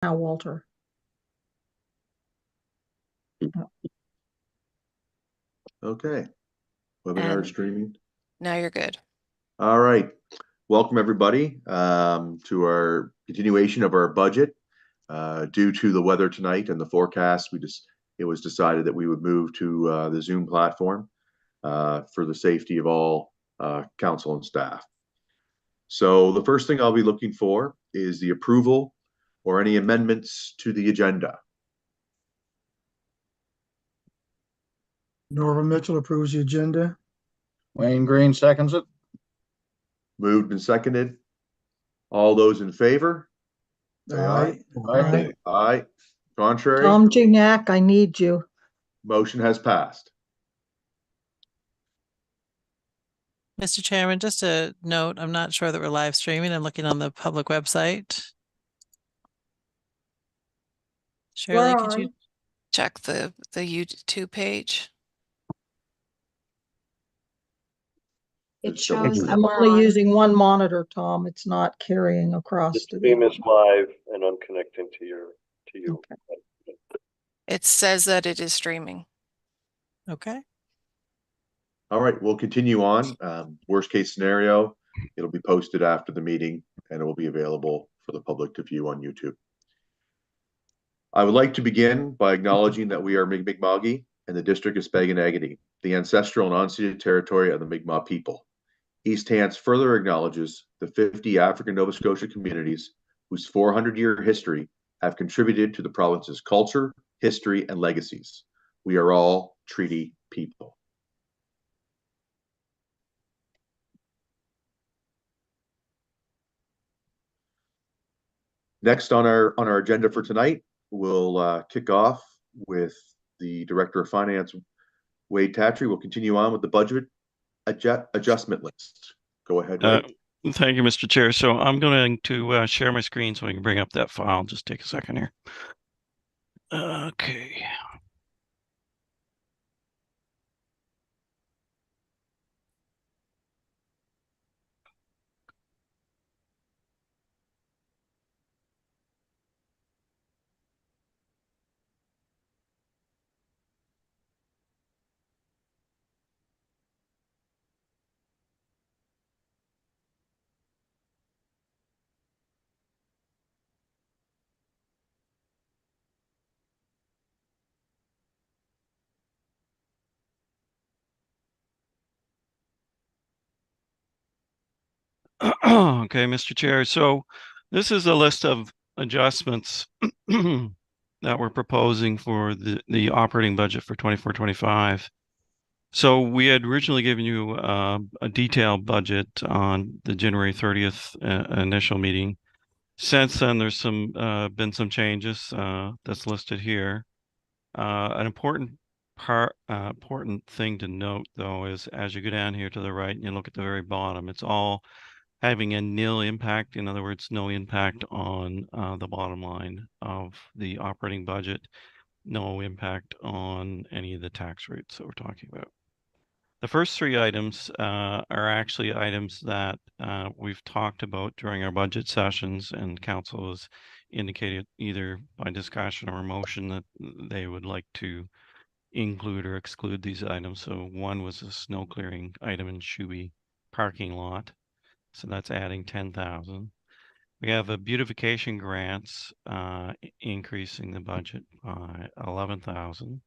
now, Walter. Okay. Webinar And streaming. now you're good. All right. Welcome everybody to our continuation of our budget. Due to the weather tonight and the forecast, it was decided that we would move to the Zoom platform for the safety of all council and staff. So the first thing I'll be looking for is the approval or any amendments to the agenda. Norva Mitchell approves the agenda. Wayne Green seconds it. Moved and seconded. All those in favor? Say aye. Aye. Aye. Contrary? Tom Gignac, I need you. Motion has passed. Mr. Chairman, just a note, I'm not sure that we're live streaming. I'm looking on the public website. Shirley, could you Check the YouTube page. It It's still- shows I'm only using one monitor, Tom. It's not carrying across. The to stream the- is live and I'm connecting to you. Okay. It says that it is streaming. Okay. All right, we'll continue on. Worst case scenario, it'll be posted after the meeting and it will be available for the public to view on YouTube. I would like to begin by acknowledging that we are Mi'kma'ki and the district is Spaganagity, the ancestral and unceded territory of the Mi'kmaq people. East Hants further acknowledges the 50 African Nova Scotia communities whose 400-year history have contributed to the province's culture, history, and legacies. We are all treaty people. Next on our agenda for tonight, we'll kick off with the Director of Finance, Wade Tatry. We'll continue on with the budget adjustment list. Go ahead, Wade. Thank you, Mr. Chair. So I'm going to share my screen so we can bring up that file. Just take a second here. Okay. Okay, Mr. Chair. So this is a list of adjustments that we're proposing for the operating budget for 24-25. So we had originally given you a detailed budget on the January 30th initial meeting. Since then, there's been some changes that's listed here. An important thing to note, though, is as you go down here to the right and you look at the very bottom, it's all having a nil impact. In other words, no impact on the bottom line of the operating budget, no impact on any of the tax rates that we're talking about. The first three items are actually items that we've talked about during our budget sessions, and council has indicated either by discussion or motion that they would like to include or exclude these items. So one was a snow clearing item in Shuey parking lot. So that's adding 10,000. We have a beautification grants increasing the budget by 11,000.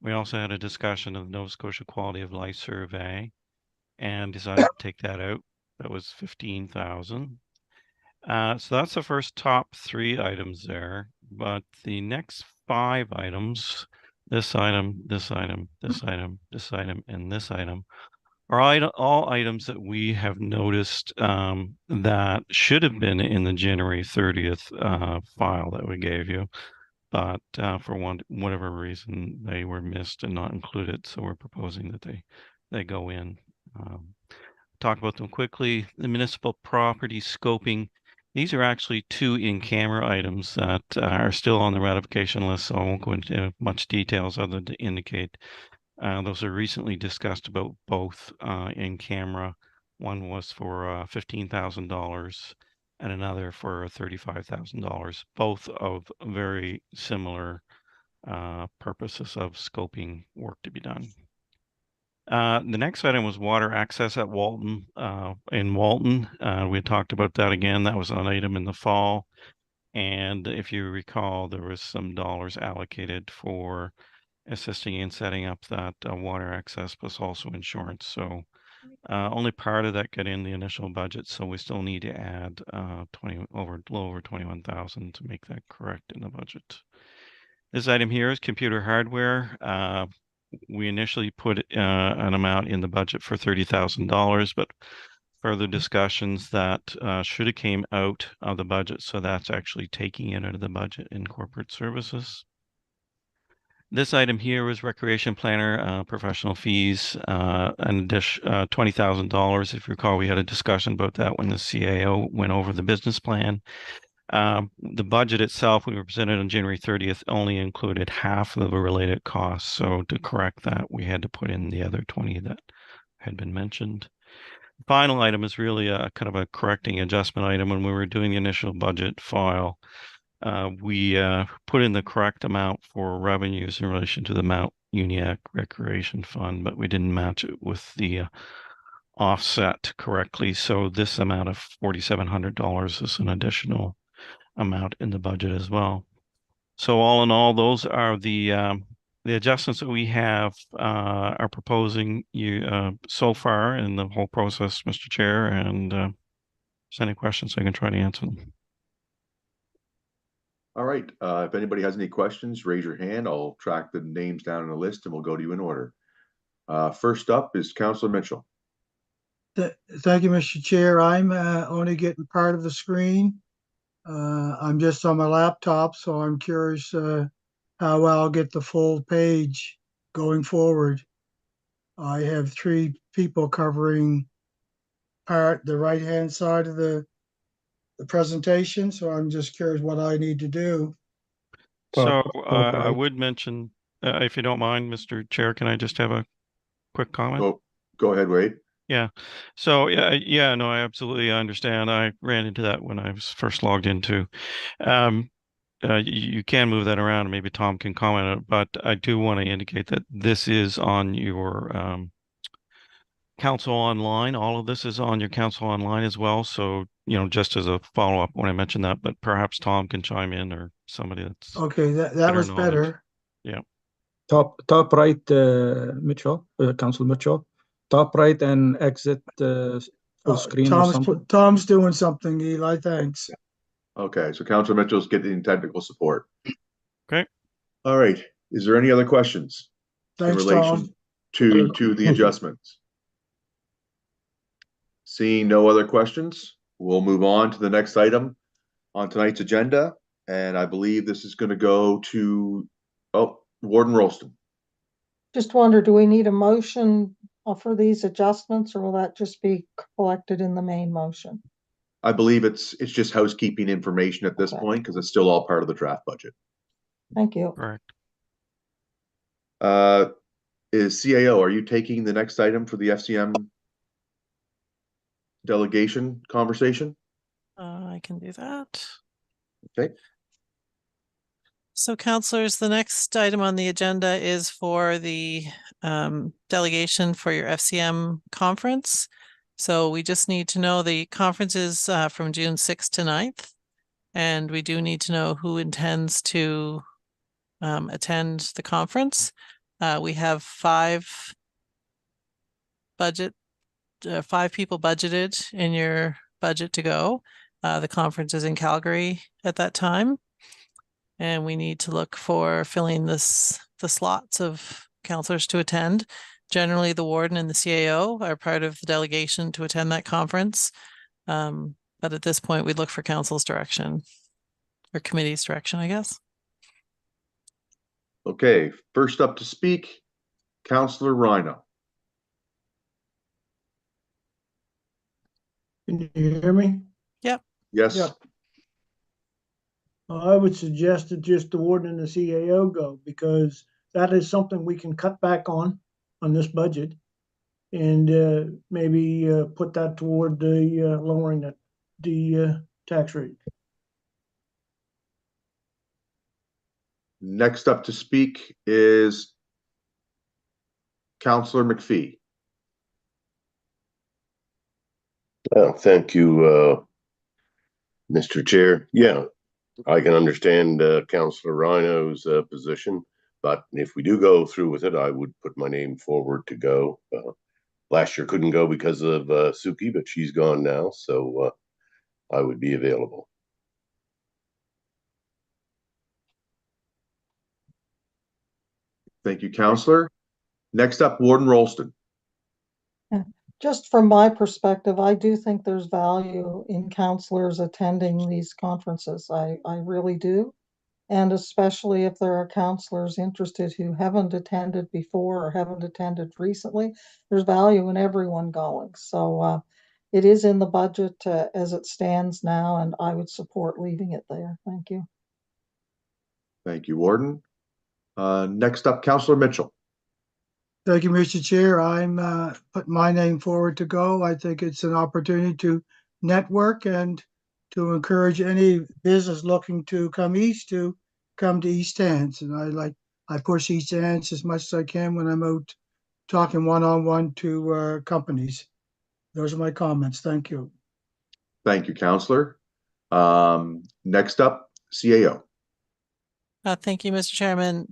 We also had a discussion of Nova Scotia Quality of Life Survey and decided to take that out. That was 15,000. So that's the first top three items there. But the next five items, this item, this item, this item, this item, and this item, are all items that we have noticed that should have been in the January 30th file that we gave you. But for whatever reason, they were missed and not included. So we're proposing that they go in. Talk about them quickly. The municipal property scoping. These are actually two in-camera items that are still on the ratification list. So I won't go into much details other than to indicate those are recently discussed about both in camera. One was for $15,000 and another for $35,000, both of very similar purposes of scoping work to be done. The next item was water access at Walton. In Walton, we talked about that again. That was an item in the fall. And if you recall, there was some dollars allocated for assisting in setting up that water access, plus also insurance. So only part of that got in the initial budget. So we still need to add a little over 21,000 to make that correct in the budget. This item here is computer hardware. We initially put an amount in the budget for $30,000, but further discussions that should have came out of the budget. So that's actually taking it out of the budget in corporate services. This item here was recreation planner, professional fees, an additional $20,000. If you recall, we had a discussion about that when the CAO went over the business plan. The budget itself, we were presented on January 30th, only included half of the related costs. So to correct that, we had to put in the other 20 that had been mentioned. The final item is really a kind of a correcting adjustment item. When we were doing the initial budget file, we put in the correct amount for revenues in relation to the Mount Uniacke Recreation Fund, but we didn't match it with the offset correctly. So this amount of $4,700 is an additional amount in the budget as well. So all in all, those are the adjustments that we have are proposing you so far in the whole process, Mr. Chair. And if there's any questions, I can try to answer them. All right, if anybody has any questions, raise your hand. I'll track the names down in a list and we'll go to you in order. First up is Councillor Mitchell. Thank you, Mr. Chair. I'm only getting part of the screen. I'm just on my laptop, so I'm curious how I'll get the full page going forward. I have 3 people covering the right-hand side of the presentation, so I'm just curious what I need to do. So I would mention, if you don't mind, Mr. Chair, can I just have a quick comment? Go ahead, Wade. Yeah. So yeah, no, I absolutely understand. I ran into that when I was first logged into. You can move that around, and maybe Tom can comment on it, but I do want to indicate that this is on your Council Online. All of this is on your Council Online as well. So, just as a follow-up when I mentioned that, but perhaps Tom can chime in, or somebody that's Okay, that was knowledge. better. Yeah. Top right, Mitchell, Council Mitchell. Top right and exit full screen or something. Tom's doing something, Eli. Thanks. Okay, so Councillor Mitchell's getting technical support. Okay. All right. Is there any other questions Thanks, in relation Tom. to the adjustments? Seeing no other questions, we'll move on to the next item on tonight's agenda. And I believe this is going to go to, Warden Rolston. Just wonder, do we need a motion for these adjustments, or will that just be collected in the main motion? I believe it's just housekeeping information at this point, because it's still all part of the draft budget. Thank you. Correct. Is CAO, are you taking the next item for the FCM delegation conversation? I can do that. Okay. So councillors, the next item on the agenda is for the delegation for your FCM conference. So we just need to know the conference is from June 6th to 9th. And we do need to know who intends to attend the conference. We have 5 people budgeted in your budget to go. The conference is in Calgary at that time. And we need to look for filling the slots of councillors to attend. Generally, the warden and the CAO are part of the delegation to attend that conference. But at this point, we look for council's direction, or committee's direction, I guess. Okay, first up to speak, Councillor Rhino. Can you hear me? Yes. Yep. I would suggest that just the warden and the CAO go, because that is something we can cut back on this budget, and maybe put that toward the lowering the tax rate. Next up to speak is Counselor McPhee. Thank you, Mr. Chair. Yeah, I can understand Councillor Rhino's position, but if we do go through with it, I would put my name forward to go. Last year couldn't go because of Suki, but she's gone now, so I would be available. Thank you, Counselor. Next up, Warden Rolston. Just from my perspective, I do think there's value in counselors attending these conferences. I really do. And especially if there are counselors interested who haven't attended before or haven't attended recently, there's value in everyone going. So it is in the budget as it stands now, and I would support leaving it there. Thank you. Thank you, Warden. Next up, Counselor Mitchell. Thank you, Mr. Chair. I'm putting my name forward to go. I think it's an opportunity to network and to encourage any business looking to come east to come to East Hants. And I push East Hants as much as I can when I'm out talking one-on-one to companies. Those are my comments. Thank you. Thank you, Counselor. Next up, CAO. Thank you, Mr. Chairman.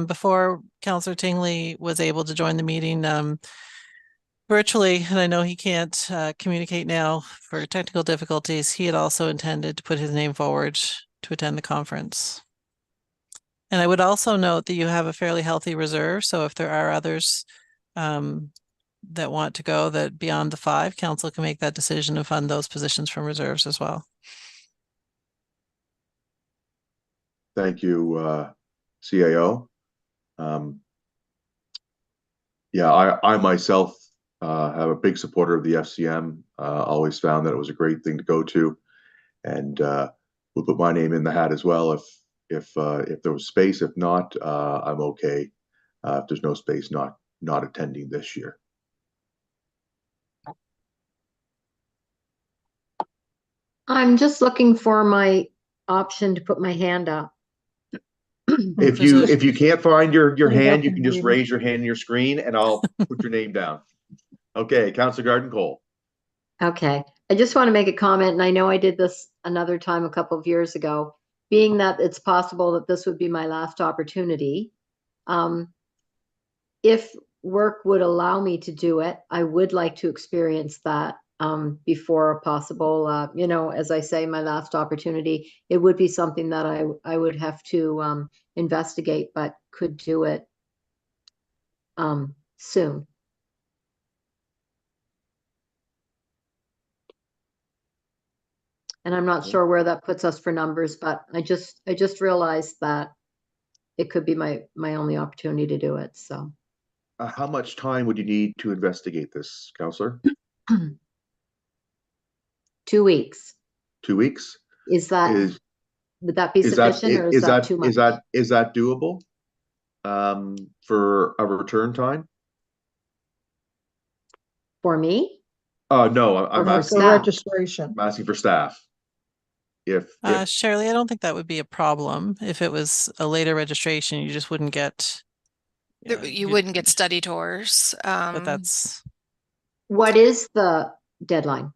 Before Councillor Tingley was able to join the meeting virtually, and I know he can't communicate now for technical difficulties, he had also intended to put his name forward to attend the conference. And I would also note that you have a fairly healthy reserve, so if there are others that want to go that beyond the 5, council can make that decision and fund those positions from reserves as well. Thank you, CAO. Yeah, I myself have a big supporter of the FCM. Always found that it was a great thing to go to, and we'll put my name in the hat as well if there was space. If not, I'm okay. If there's no space, not attending this year. I'm just looking for my option to put my hand up. If you can't find your hand, you can just Maybe. raise your hand in your screen, and I'll put your name down. Okay, Councilor Garden Cole. Okay, I just want to make a comment, and I know I did this another time a couple of years ago. Being that it's possible that this would be my last opportunity, if work would allow me to do it, I would like to experience that before a possible, as I say, my last opportunity. It would be something that I would have to investigate, but could do it soon. And I'm not sure where that puts us for numbers, but I just realized that it could be my only opportunity to do it. So How much time would you need to investigate this, Councillor? 2 weeks. 2 weeks? Would that be sufficient, or is that too much? Is that doable for a return time? For me? No, I'm For asking, staff? Registration. I'm asking for staff. If Shirley, I don't think that would be a problem. If it was a later registration, you just wouldn't get. You wouldn't get study tours. But that's. What is the deadline?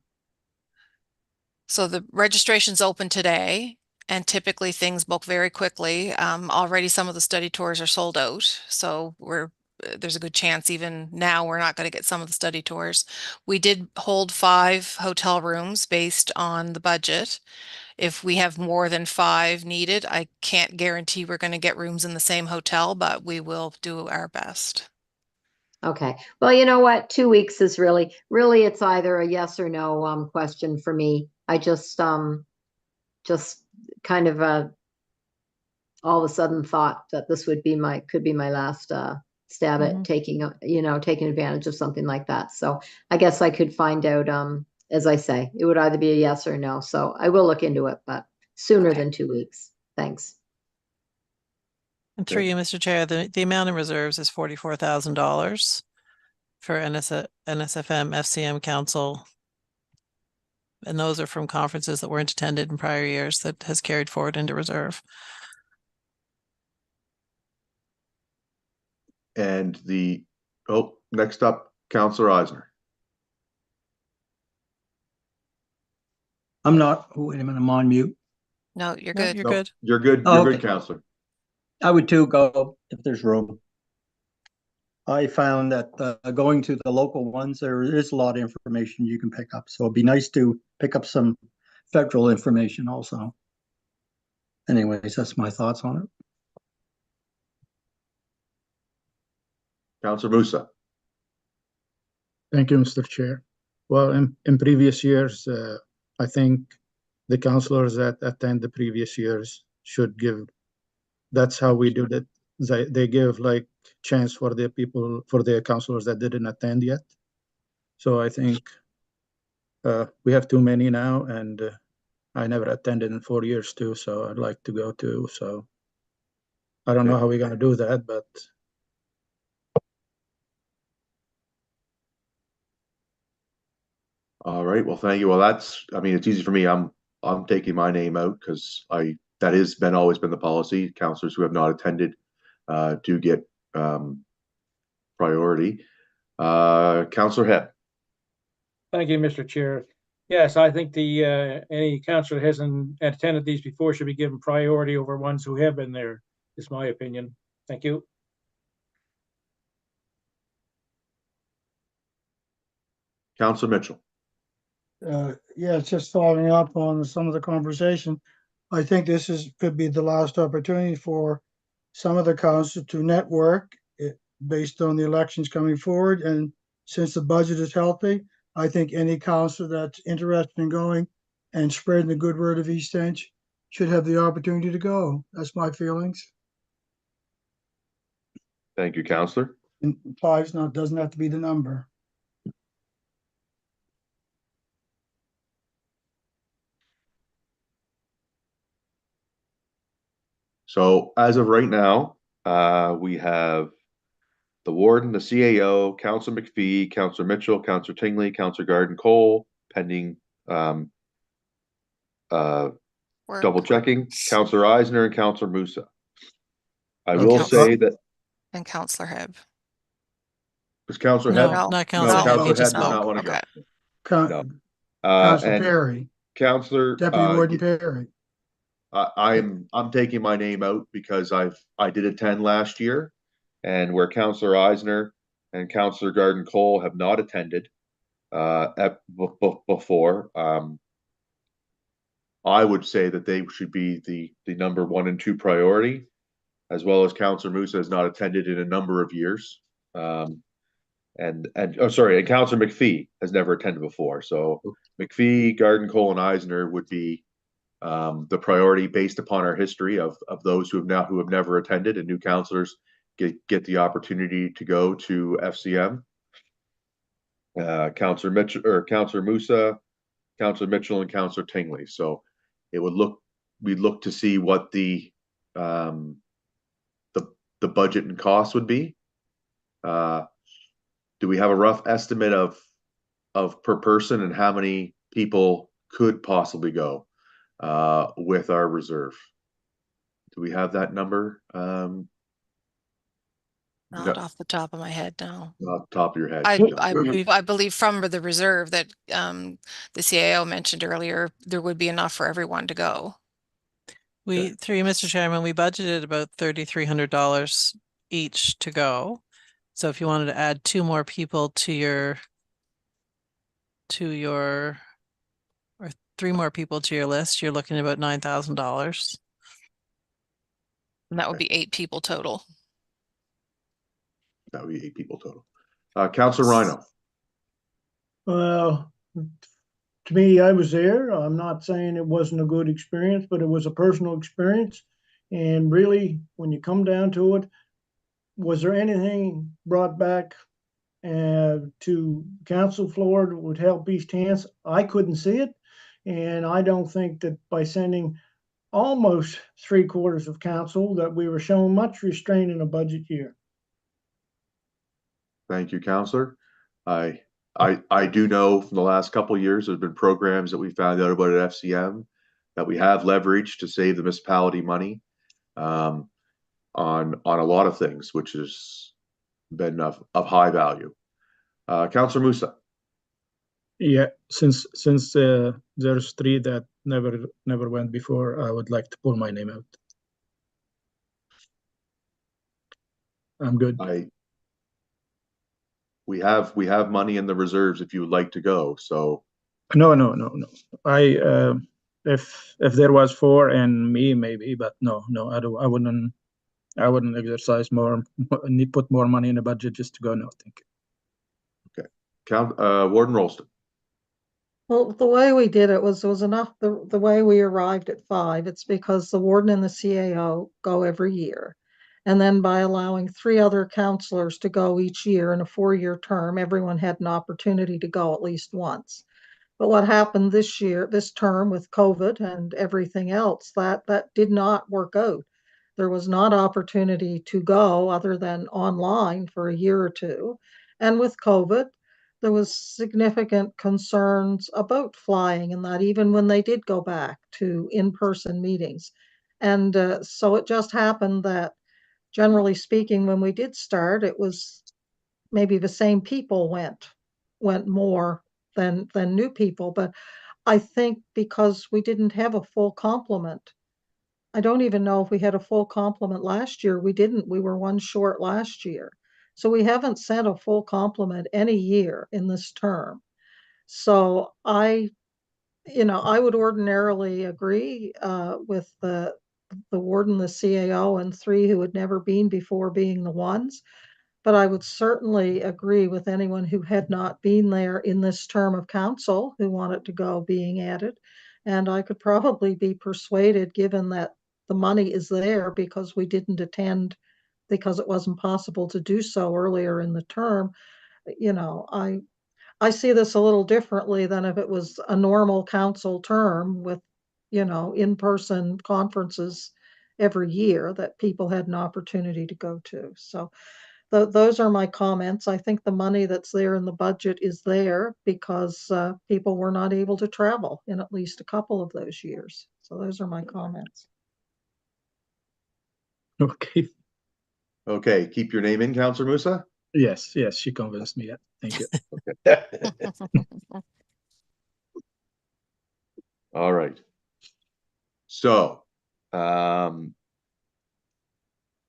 So the registration's open today, and typically things book very quickly. Already some of the study tours are sold out, so there's a good chance even now we're not going to get some of the study tours. We did hold 5 hotel rooms based on the budget. If we have more than 5 needed, I can't guarantee we're going to get rooms in the same hotel, but we will do our best. Okay. Well, you know what? 2 weeks is really, it's either a yes or no question for me. I just kind of all of a sudden thought that this could be my last stab at taking advantage of something like that. So I guess I could find out, as I say, it would either be a yes or no. So I will look into it, but sooner than 2 weeks. Thanks. And through you, Mr. Chair, the amount in reserves is $44,000 for NSFM FCM Council And those are from conferences that weren't attended in prior years that has carried forward into reserve. And next up, Councillor Eisner. I'm not, wait a minute, I'm on mute. No, you're No, good. you're No, good. You're good. Oh, You're good, okay. Councillor. I would too go if there's room. I found that going to the local ones, there is a lot of information you can pick up. So it'd be nice to pick up some federal information also. Anyways, that's my thoughts on it. Councillor Musa. Thank you, Mr. Chair. Well, in previous years, I think the councillors that attend the previous years should give, that's how we do that. They give like chance for the people, for the councillors that didn't attend yet. So I think we have too many now, and I never attended in 4 years too, so I'd like to go too. So I don't know how we're gonna do that, but All right. Well, thank you. Well, I mean, it's easy for me. I'm taking my name out because that has always been the policy. Councillors who have not attended do get priority. Councillor Head. Thank you, Mr. Chair. Yes, I think any councillor who hasn't attended these before should be given priority over ones who have been there, is my opinion. Thank you. Councillor Mitchell. Yeah, it's just following up on some of the conversation. I think this could be the last opportunity for some of the council to network based on the elections coming forward. And since the budget is healthy, I think any council that's interested in going and spreading the good word of East Inch should have the opportunity to go. That's my feelings. Thank you, Councillor. And doesn't have to be the number. So as of right now, we have the warden, the CAO, Councillor McPhee, Councillor Mitchell, Councillor Tingley, Councillor Garden Cole, pending double checking, Councillor Eisner and Councillor Musa. I will say that. And Councillor Hebb. Was Councillor No, Head? not No, Councillor Hebb. He Councillor just Head does spoke. not want to Okay. go. No. Councillor And Perry, Councillor, Deputy Warden Perry. I'm taking my name out because I did attend last year, and where Councillor Eisner and Councillor Garden Cole have not attended before, I would say that they should be the number 1 and 2 priority, as well as Councillor Musa has not attended in a number of years. And Councillor McPhee has never attended before. So McPhee, Garden Cole, and Eisner would be the priority based upon our history of those who have never attended, and new councillors get the opportunity to go to FCM. Councillor Mitchell or Councillor Musa, Councillor Mitchell, and Councillor Tingley. So we'd look to see what the budget and cost would be. Do we have a rough estimate of per person and how many people could possibly go with our reserve? Do we have that number? Not off the top of my head, no. Off the top of your head. I believe from the reserve that the CAO mentioned earlier, there would be enough for everyone to go. Through you, Mr. Chairman, we budgeted about $3,300 each to go. So if you wanted to add 2 more people to your or 3 more people to your list, you're looking at about $9,000. And that would be 8 people total. That would be 8 people total. Councillor Rhino. Well, to me, I was there. I'm not saying it wasn't a good experience, but it was a personal experience. And really, when you come down to it, was there anything brought back to council floor that would help East Hants? I couldn't see it. And I don't think that by sending almost 3/4 of council that we were showing much restraint in a budget year. Thank you, Councillor. I do know from the last couple of years, there's been programs that we found out about at FCM that we have leveraged to save the municipality money on a lot of things, which has been of high value. Councillor Musa. Yeah, since there's 3 that never went before, I would like to pull my name out. I'm good. We have money in the reserves if you would like to go. So No. I if there was 4 and me maybe, but no, I wouldn't exercise more, put more money in the budget just to go. No, thank you. Okay. Warden Rolston. Well, the way we did it was enough. The way we arrived at 5, it's because the warden and the CAO go every year. And then by allowing 3 other counselors to go each year in a 4-year term, everyone had an opportunity to go at least once. But what happened this term with COVID and everything else, that did not work out. There was not opportunity to go other than online for a year or 2. And with COVID, there was significant concerns about flying and that even when they did go back to in-person meetings. And so it just happened that, generally speaking, when we did start, it was maybe the same people went more than new people. But I think because we didn't have a full complement, I don't even know if we had a full complement last year. We didn't. We were 1 short last year. So we haven't sent a full complement any year in this term. So I would ordinarily agree with the warden, the CAO, and 3 who had never been before being the ones. But I would certainly agree with anyone who had not been there in this term of council who wanted to go being added. And I could probably be persuaded, given that the money is there because we didn't attend because it wasn't possible to do so earlier in the term. I see this a little differently than if it was a normal council term with, in-person conferences every year that people had an opportunity to go to. So those are my comments. I think the money that's there in the budget is there because people were not able to travel in at least a couple of those years. So those are my comments. Okay. Okay. Keep your name in, Councillor Musa. Yes, she convinced me. Yeah, thank you. All right. So, the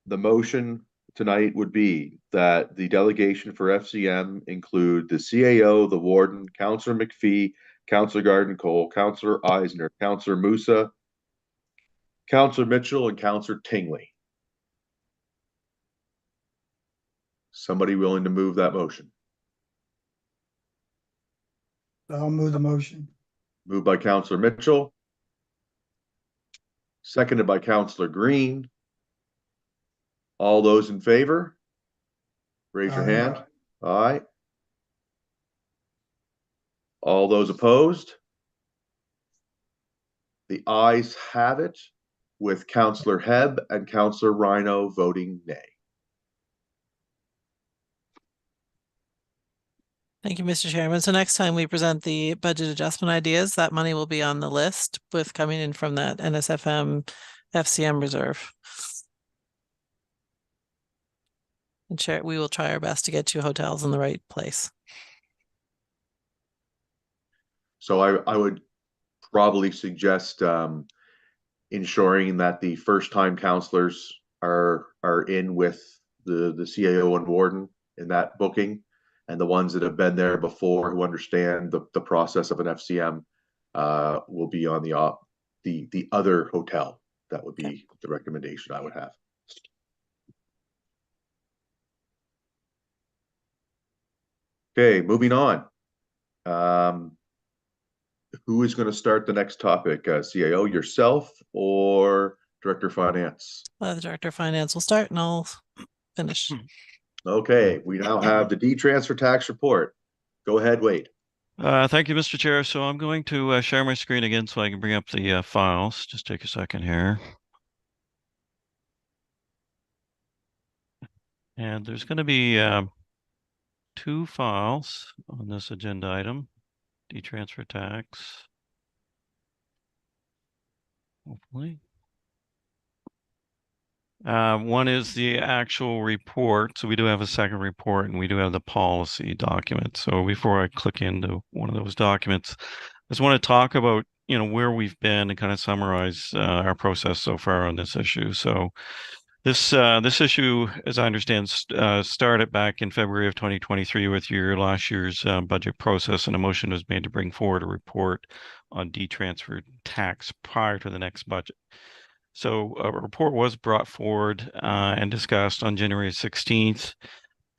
motion tonight would be that the delegation for FCM include the CAO, the warden, Councillor McPhee, Councillor Garden Cole, Councillor Eisner, Councillor Musa, Councillor Mitchell, and Councillor Tingley. Somebody willing to move that motion? I'll move the motion. Moved by Councillor Mitchell. Seconded by Councillor Green. All those in favor? Raise your hand. Aye. All those opposed? The ayes have it, with Councillor Hebb and Councillor Rhino voting nay. Thank you, Mr. Chairman. So next time we present the budget adjustment ideas, that money will be on the list with coming in from that NSFM FCM reserve. And Chair, we will try our best to get you hotels in the right place. So I would probably suggest ensuring that the first-time councillors are in with the CAO and warden in that booking, and the ones that have been there before who understand the process of an FCM will be on the other hotel. That would be the recommendation I would have. Okay, moving on. Who is going to start the next topic? CAO, yourself, or Director of Finance? The Director of Finance will start and I'll finish. Okay, we now have the D-Transfer Tax Report. Go ahead, Wade. Thank you, Mr. Chair. So I'm going to share my screen again so I can bring up the files. Just take a second here. And there's going to be two files on this agenda item, D-transfer tax. Hopefully. One is the actual report. So we do have a second report, and we do have the policy document. So before I click into one of those documents, I just want to talk about, where we've been and kind of summarize our process so far on this issue. So this issue, as I understand, started back in February of 2023 with last year's budget process, and a motion was made to bring forward a report on D-transfer tax prior to the next budget. So a report was brought forward and discussed on January 16th.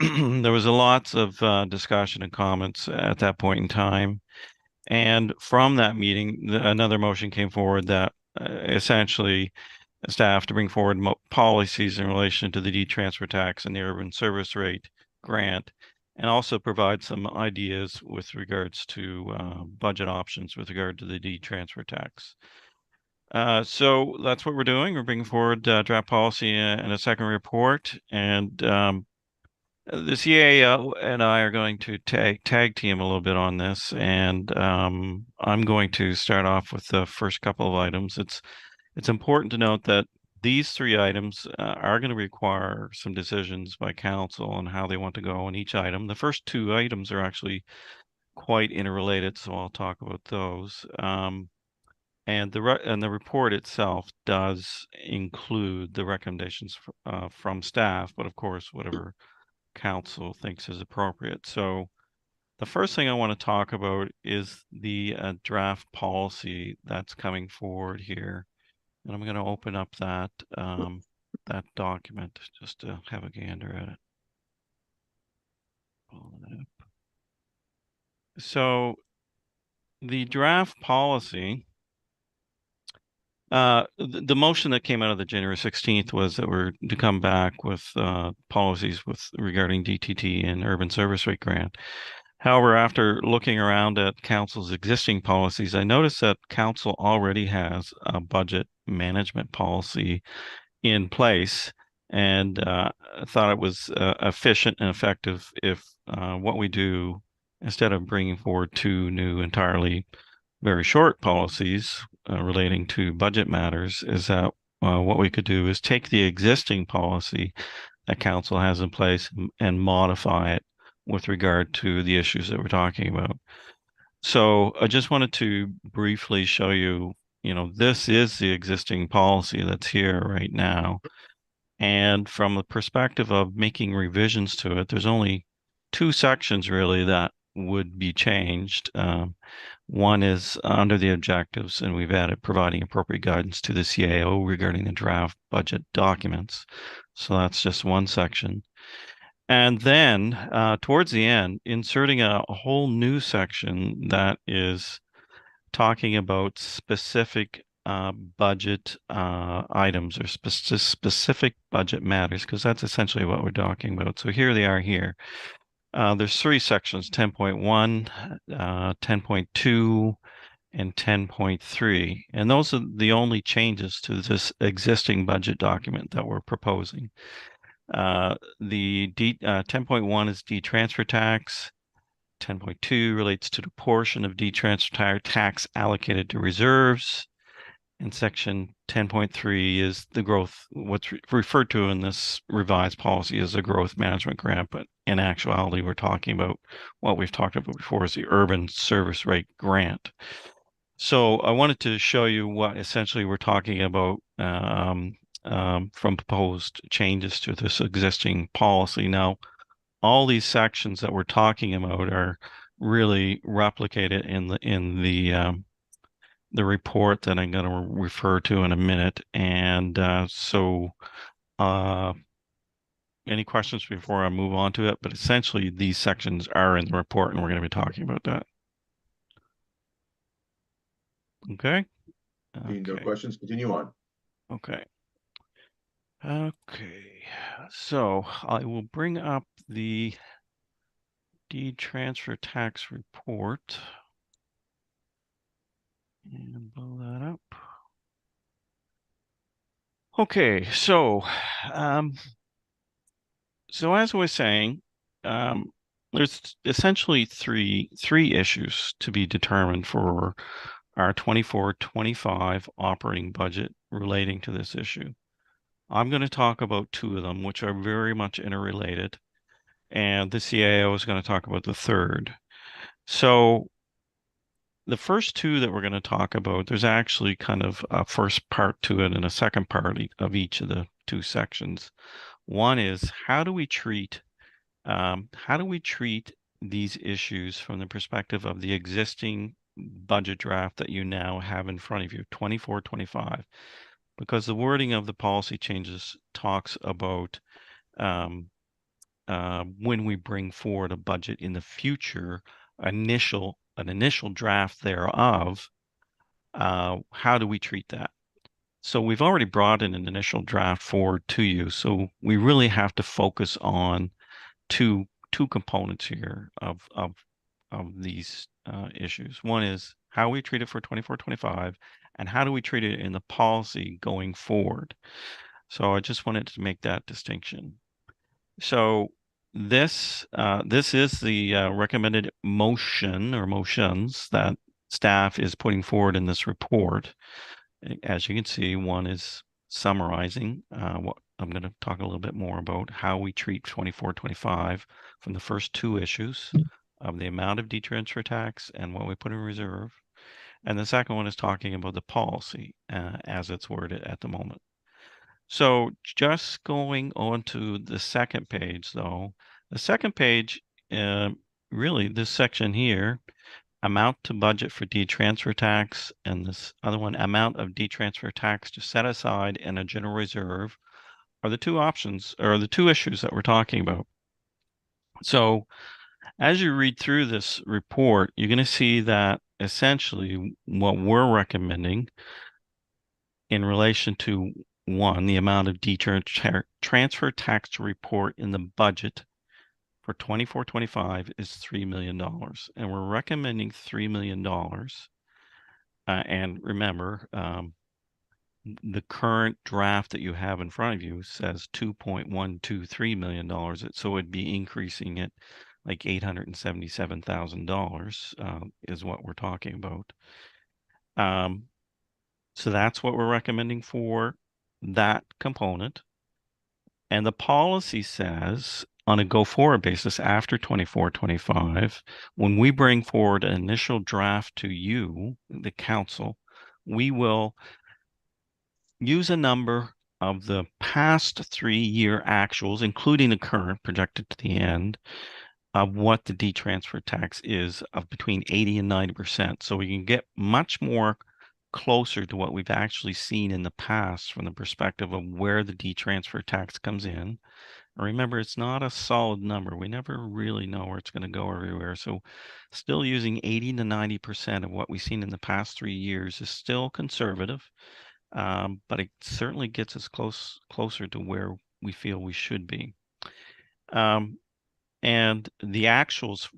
There was lots of discussion and comments at that point in time. And from that meeting, another motion came forward that essentially staff to bring forward policies in relation to the D-transfer tax and the urban service rate grant, and also provide some ideas with regards to budget options with regard to the D-transfer tax. So that's what we're doing. We're bringing forward draft policy and a second report, and the CAO and I are going to tag team a little bit on this, and I'm going to start off with the first couple of items. It's important to note that these three items are going to require some decisions by council on how they want to go on each item. The first two items are actually quite interrelated, so I'll talk about those. And the report itself does include the recommendations from staff, but of course, whatever council thinks is appropriate. So the first thing I want to talk about is the draft policy that's coming forward here. And I'm going to open up that that document just to have a gander at it. Pull it up. So the draft policy, the motion that came out of the January 16th was that we're to come back with policies regarding DTT and urban service rate grant. However, after looking around at council's existing policies, I noticed that council already has a budget management policy in place, and I thought it was efficient and effective if what we do, instead of bringing forward two new entirely very short policies relating to budget matters, is that what we could do is take the existing policy that council has in place and modify it with regard to the issues that we're talking about. So I just wanted to briefly show you, this is the existing policy that's here right now. And from the perspective of making revisions to it, there's only two sections really that would be changed. One is under the objectives, and we've added providing appropriate guidance to the CAO regarding the draft budget documents. So that's just one section. And then towards the end, inserting a whole new section that is talking about specific budget items or specific budget matters, because that's essentially what we're talking about. So here they are here. There's three sections, 10.1, 10.2, and 10.3. And those are the only changes to this existing budget document that we're proposing. The 10.1 is D-transfer tax. 10.2 relates to the portion of D-transfer tax allocated to reserves. And section 10.3 is the growth, what's referred to in this revised policy as a growth management grant, but in actuality, we're talking about what we've talked about before is the urban service rate grant. So I wanted to show you what essentially we're talking about from proposed changes to this existing policy. Now, all these sections that we're talking about are really replicated in the report that I'm going to refer to in a minute. And any questions before I move on to it? But essentially, these sections are in the report, and we're going to be talking about that. Okay. No questions. Continue on. Okay. Okay. So I will bring up the D-transfer tax report and blow that up. Okay, so as I was saying, there's essentially three issues to be determined for our 24-25 operating budget relating to this issue. I'm going to talk about two of them, which are very much interrelated, and the CAO is going to talk about the third. So the first two that we're going to talk about, there's actually kind of a first part to it and a second part of each of the two sections. One is how do we treat these issues from the perspective of the existing budget draft that you now have in front of you, 24-25, because the wording of the policy changes talks about when we bring forward a budget in the future, an initial draft thereof, how do we treat that? So we've already brought in an initial draft forward to you, so we really have to focus on two components here of these issues. One is how we treat it for 24-25, and how do we treat it in the policy going forward. So I just wanted to make that distinction. So this is the recommended motion or motions that staff is putting forward in this report. As you can see, one is summarizing what I'm going to talk a little bit more about how we treat 24-25 from the first two issues of the amount of detransfer tax and what we put in reserve. And the second one is talking about the policy as it's worded at the moment. So just going on to the second page, though, the second page, really this section here, amount to budget for detransfer tax, and this other one, amount of detransfer tax to set aside in a general reserve, are the two options or the two issues that we're talking about. So as you read through this report, you're going to see that essentially what we're recommending in relation to one, the amount of detransfer tax to report in the budget for 24-25 is $3 million. And we're recommending $3 million. And remember, the current draft that you have in front of you says $2.123 million. So it'd be increasing it like $877,000 is what we're talking about. So that's what we're recommending for that component. And the policy says on a go-forward basis after 24-25, when we bring forward an initial draft to you, the council, we will use a number of the past 3-year actuals, including the current projected to the end, of what the detransfer tax is of between 80 and 90%. So we can get much more closer to what we've actually seen in the past from the perspective of where the detransfer tax comes in. And remember, it's not a solid number. We never really know where it's going to go everywhere. So still using 80 to 90% of what we've seen in the past 3 years is still conservative, but it certainly gets us closer to where we feel we should be. And the actuals,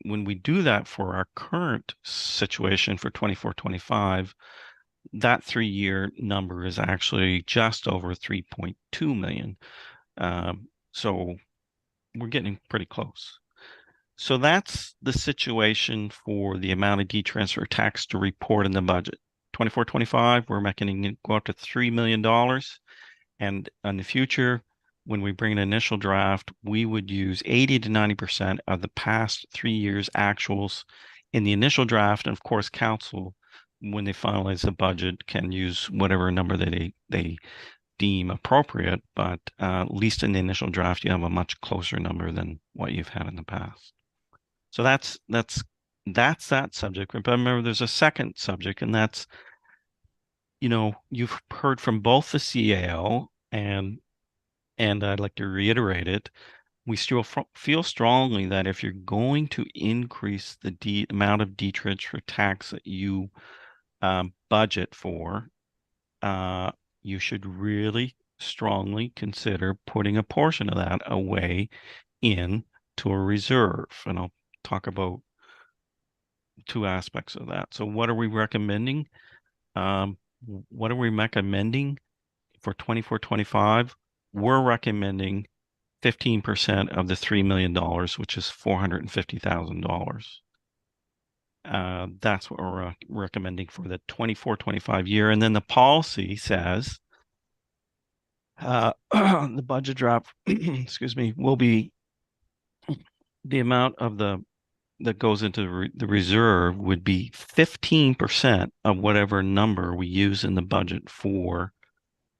when we do that for our current situation for 24-25, that 3-year number is actually just over 3.2 million. So we're getting pretty close. So that's the situation for the amount of detransfer tax to report in the budget. 24-25, we're making it go up to $3 million. And in the future, when we bring an initial draft, we would use 80 to 90% of the past 3 years actuals in the initial draft. And of course, council, when they finalize the budget, can use whatever number that they deem appropriate. But at least in the initial draft, you have a much closer number than what you've had in the past. So that's that subject. But remember, there's a second subject, and that's, you've heard from both the CAO and I'd like to reiterate it. We still feel strongly that if you're going to increase the amount of detransfer tax that you budget for, you should really strongly consider putting a portion of that away into a reserve. And I'll talk about two aspects of that. So what are we recommending? What are we recommending for 24-25? We're recommending 15% of the $3 million, which is $450,000. That's what we're recommending for the 24-25 year. And then the policy says the budget draft, excuse me, will be the amount of that goes into the reserve would be 15% of whatever number we use in the budget for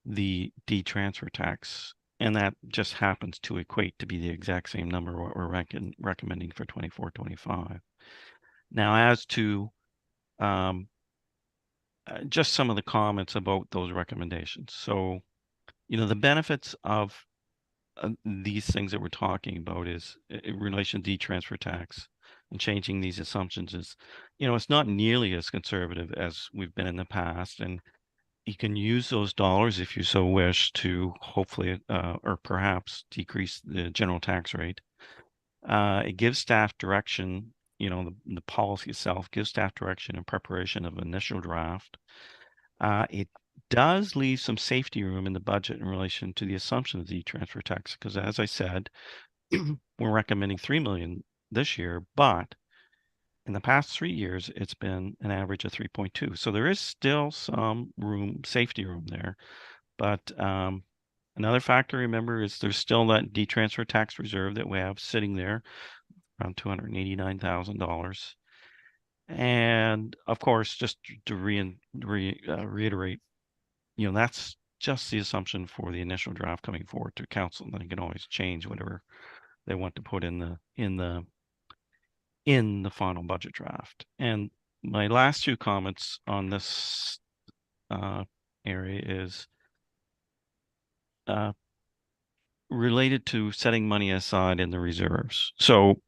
the D-transfer tax. And that just happens to equate to be the exact same number what we're recommending for 24-25. Now, as to just some of the comments about those recommendations. So, you know, the benefits of these things that we're talking about is in relation to D-transfer tax and changing these assumptions is, you know, it's not nearly as conservative as we've been in the past. And you can use those dollars if you so wish to hopefully or perhaps decrease the general tax rate. It gives staff direction, you know, the policy itself gives staff direction in preparation of initial draft. It does leave some safety room in the budget in relation to the assumption of the transfer tax, because as I said, we're recommending $3 million this year, but in the past 3 years, it's been an average of 3.2. So there is still some room, safety room there. But another factor, remember, is there's still that D-transfer tax reserve that we have sitting there, around $289,000. And of course, just to reiterate, you know, that's just the assumption for the initial draft coming forward to council. And they can always change whatever they want to put in the final budget draft. And my last two comments on this area is related to setting money aside in the reserves. So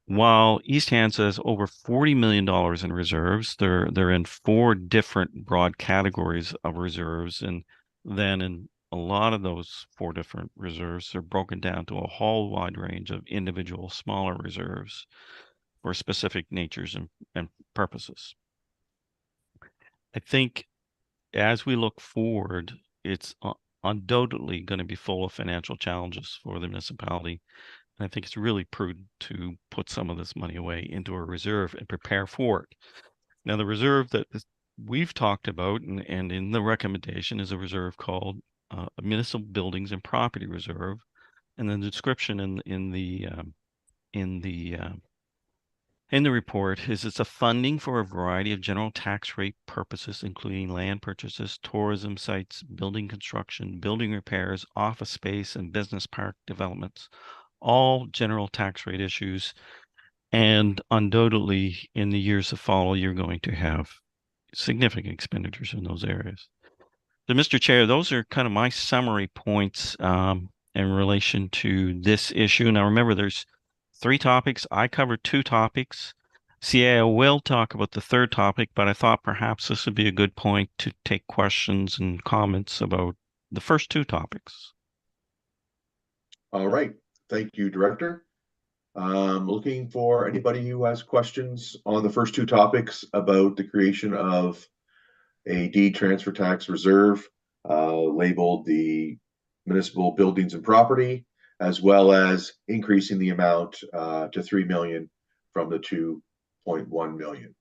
while East Hants has over $40 million in reserves, they're in 4 different broad categories of reserves. And then in a lot of those 4 different reserves are broken down to a whole wide range of individual smaller reserves for specific natures and purposes. I think as we look forward, it's undoubtedly going to be full of financial challenges for the municipality. And I think it's really prudent to put some of this money away into a reserve and prepare for it. Now, the reserve that we've talked about and in the recommendation is a reserve called a Municipal Buildings and Property Reserve. And the description in the report is it's a funding for a variety of general tax rate purposes, including land purchases, tourism sites, building construction, building repairs, office space, and business park developments, all general tax rate issues. And undoubtedly, in the years to follow, you're going to have significant expenditures in those areas. So, Mr. Chair, those are kind of my summary points in relation to this issue. Now, remember, there's 3 topics. I covered 2 topics. CAO will talk about the 3rd topic, but I thought perhaps this would be a good point to take questions and comments about the first 2 topics. All right. Thank you, Director. Looking for anybody who has questions on the first 2 topics about the creation of a D-transfer tax reserve labeled the Municipal Buildings and Property, as well as increasing the amount to $3 million from the $2.1 million.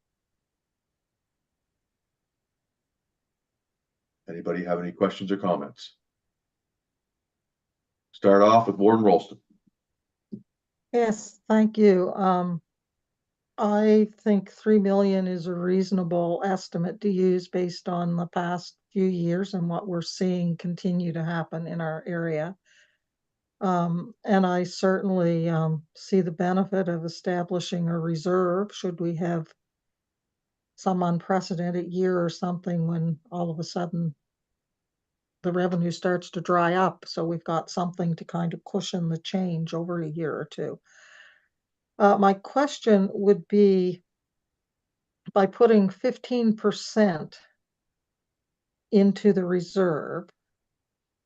Anybody have any questions or comments? Start off with Warden Rolston. Yes, thank you. I think 3 million is a reasonable estimate to use based on the past few years and what we're seeing continue to happen in our area. And I certainly see the benefit of establishing a reserve should we have some unprecedented year or something when all of a sudden the revenue starts to dry up. So we've got something to kind of cushion the change over a year or 2. My question would be, by putting 15% into the reserve,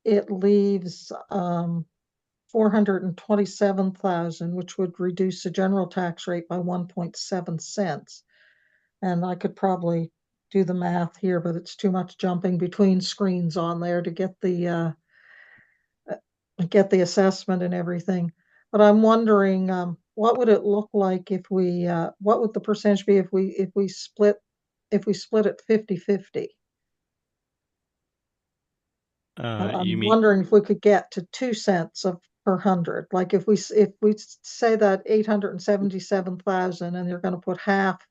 it leaves 427,000, which would reduce the general tax rate by 1.7 cents. And I could probably do the math here, but it's too much jumping between screens on there to get the get the assessment and everything. But I'm wondering, what would it look like if we, what would the percentage be if we split it 50-50? You I'm mean, wondering if we could get to 2 cents per 100. Like if we say that 877,000 and you're going to put half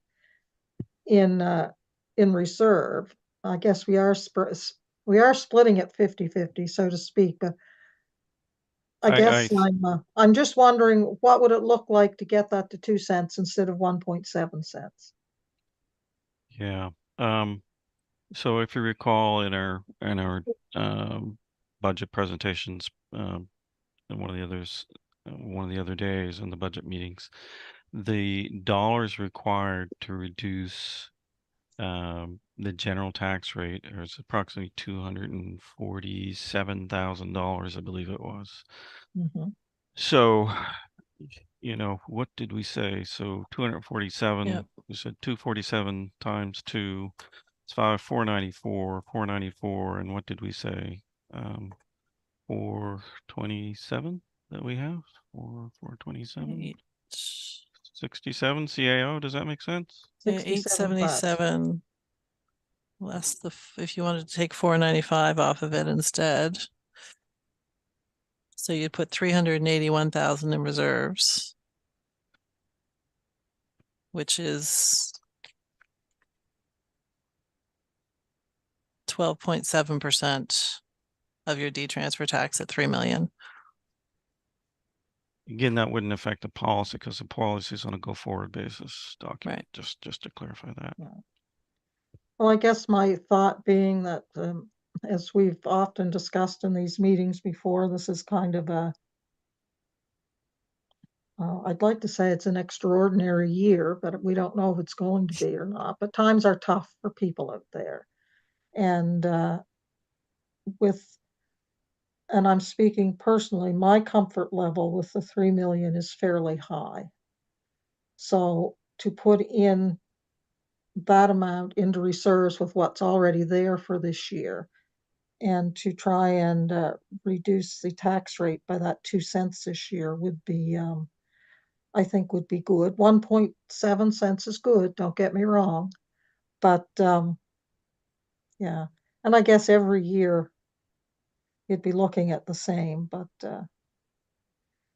in reserve, I guess we are splitting it 50-50, so to speak. But I guess I'm just wondering, what would it look like to get that to 2 cents instead of 1.7 cents? yeah. So if you recall in our budget presentations, in one of the other days in the budget meetings, the dollars required to reduce the general tax rate is approximately $247,000, I believe it was. Mhm. So, what did we say? So 247, Yep. we said 247 times 2, it's 494, and what did we say? 427 that we have? 427? 67 CAO, does that make sense? 877 less if you wanted to take 495 off of it instead. So you'd put 381,000 in reserves, which is 12.7% of your D-transfer tax at 3 million. Again, that wouldn't affect the policy because the policy is on a go-forward basis document. Right. Just to clarify that. Well, I guess my thought being that, as we've often discussed in these meetings before, this is kind of I'd like to say it's an extraordinary year, but we don't know if it's going to be or not. But times are tough for people out there. And and I'm speaking personally, my comfort level with the 3 million is fairly high. So to put in that amount into reserves with what's already there for this year, and to try and reduce the tax rate by that 2 cents this year would be, I think would be good. 1.7 cents is good, don't get me wrong. But yeah, and I guess every year you'd be looking at the same, but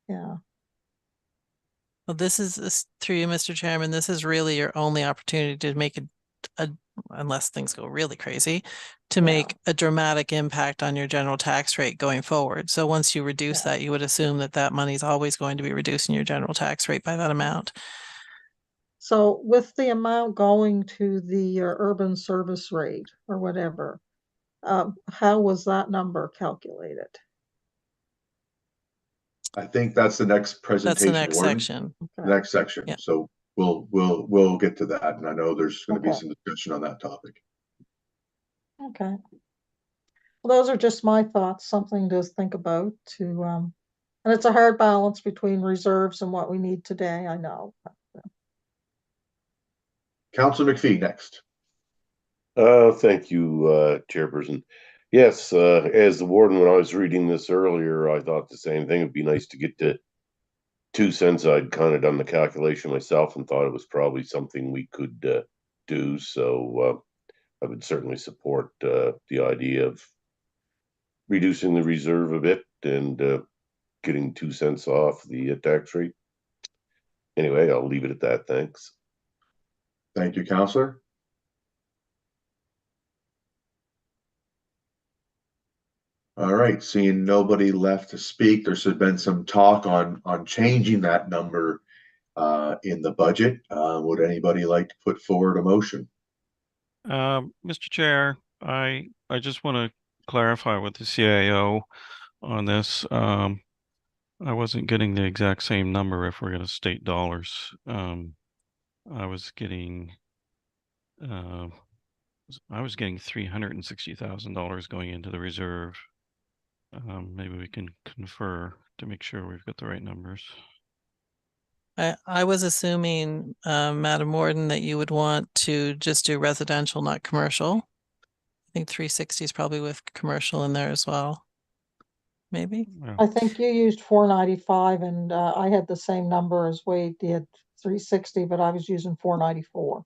yeah. Well, this is through you, Mr. Chairman, this is really your only opportunity to make unless things go really crazy, to make a dramatic impact on your general tax rate going forward. So once you reduce that, you would assume that money is always going to be reducing your general tax rate by that amount. So with the amount going to the urban service rate or whatever, how was that number calculated? I think that's the next presentation. That's the next Warren. section. The next section. Yeah. So we'll get to that. And I know there's going to be Okay. some discussion on that topic. Okay. Well, those are just my thoughts, something to think about and it's a hard balance between reserves and what we need today, I know. Councilor McPhee next. Thank you, Chairperson. Yes, as the warden, when I was reading this earlier, I thought the same thing. It'd be nice to get to 2 cents. I'd kind of done the calculation myself and thought it was probably something we could do. So I would certainly support the idea of reducing the reserve a bit and getting 2 cents off the tax rate. Anyway, I'll leave it at that. Thanks. Thank you, Councilor. All right, seeing nobody left to speak, there's been some talk on changing that number in the budget. Would anybody like to put forward a motion? Mr. Chair, I just want to clarify with the CAO on this. I wasn't getting the exact same number if we're going to state dollars. I was getting $360,000 going into the reserve. Maybe we can confer to make sure we've got the right numbers. I was assuming, Madam Warden, that you would want to just do residential, not commercial. I think 360 is probably with commercial in there as well. maybe. Yeah. I think you used 495 and I had the same number as Wade did, 360, but I was using 494.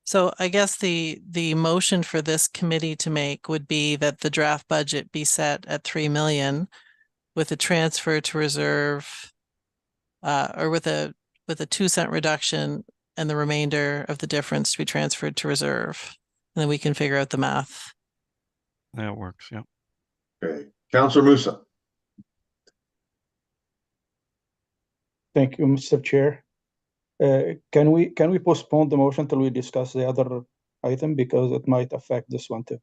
So I guess the motion for this committee to make would be that the draft budget be set at 3 million with a transfer to reserve, or with a 2-cent reduction and the remainder of the difference to be transferred to reserve. And then we can figure out the math. That works, yeah. Okay, Councillor Musa. Thank you, Mr. Chair. Can we postpone the motion till we discuss the other item because it might affect this one too?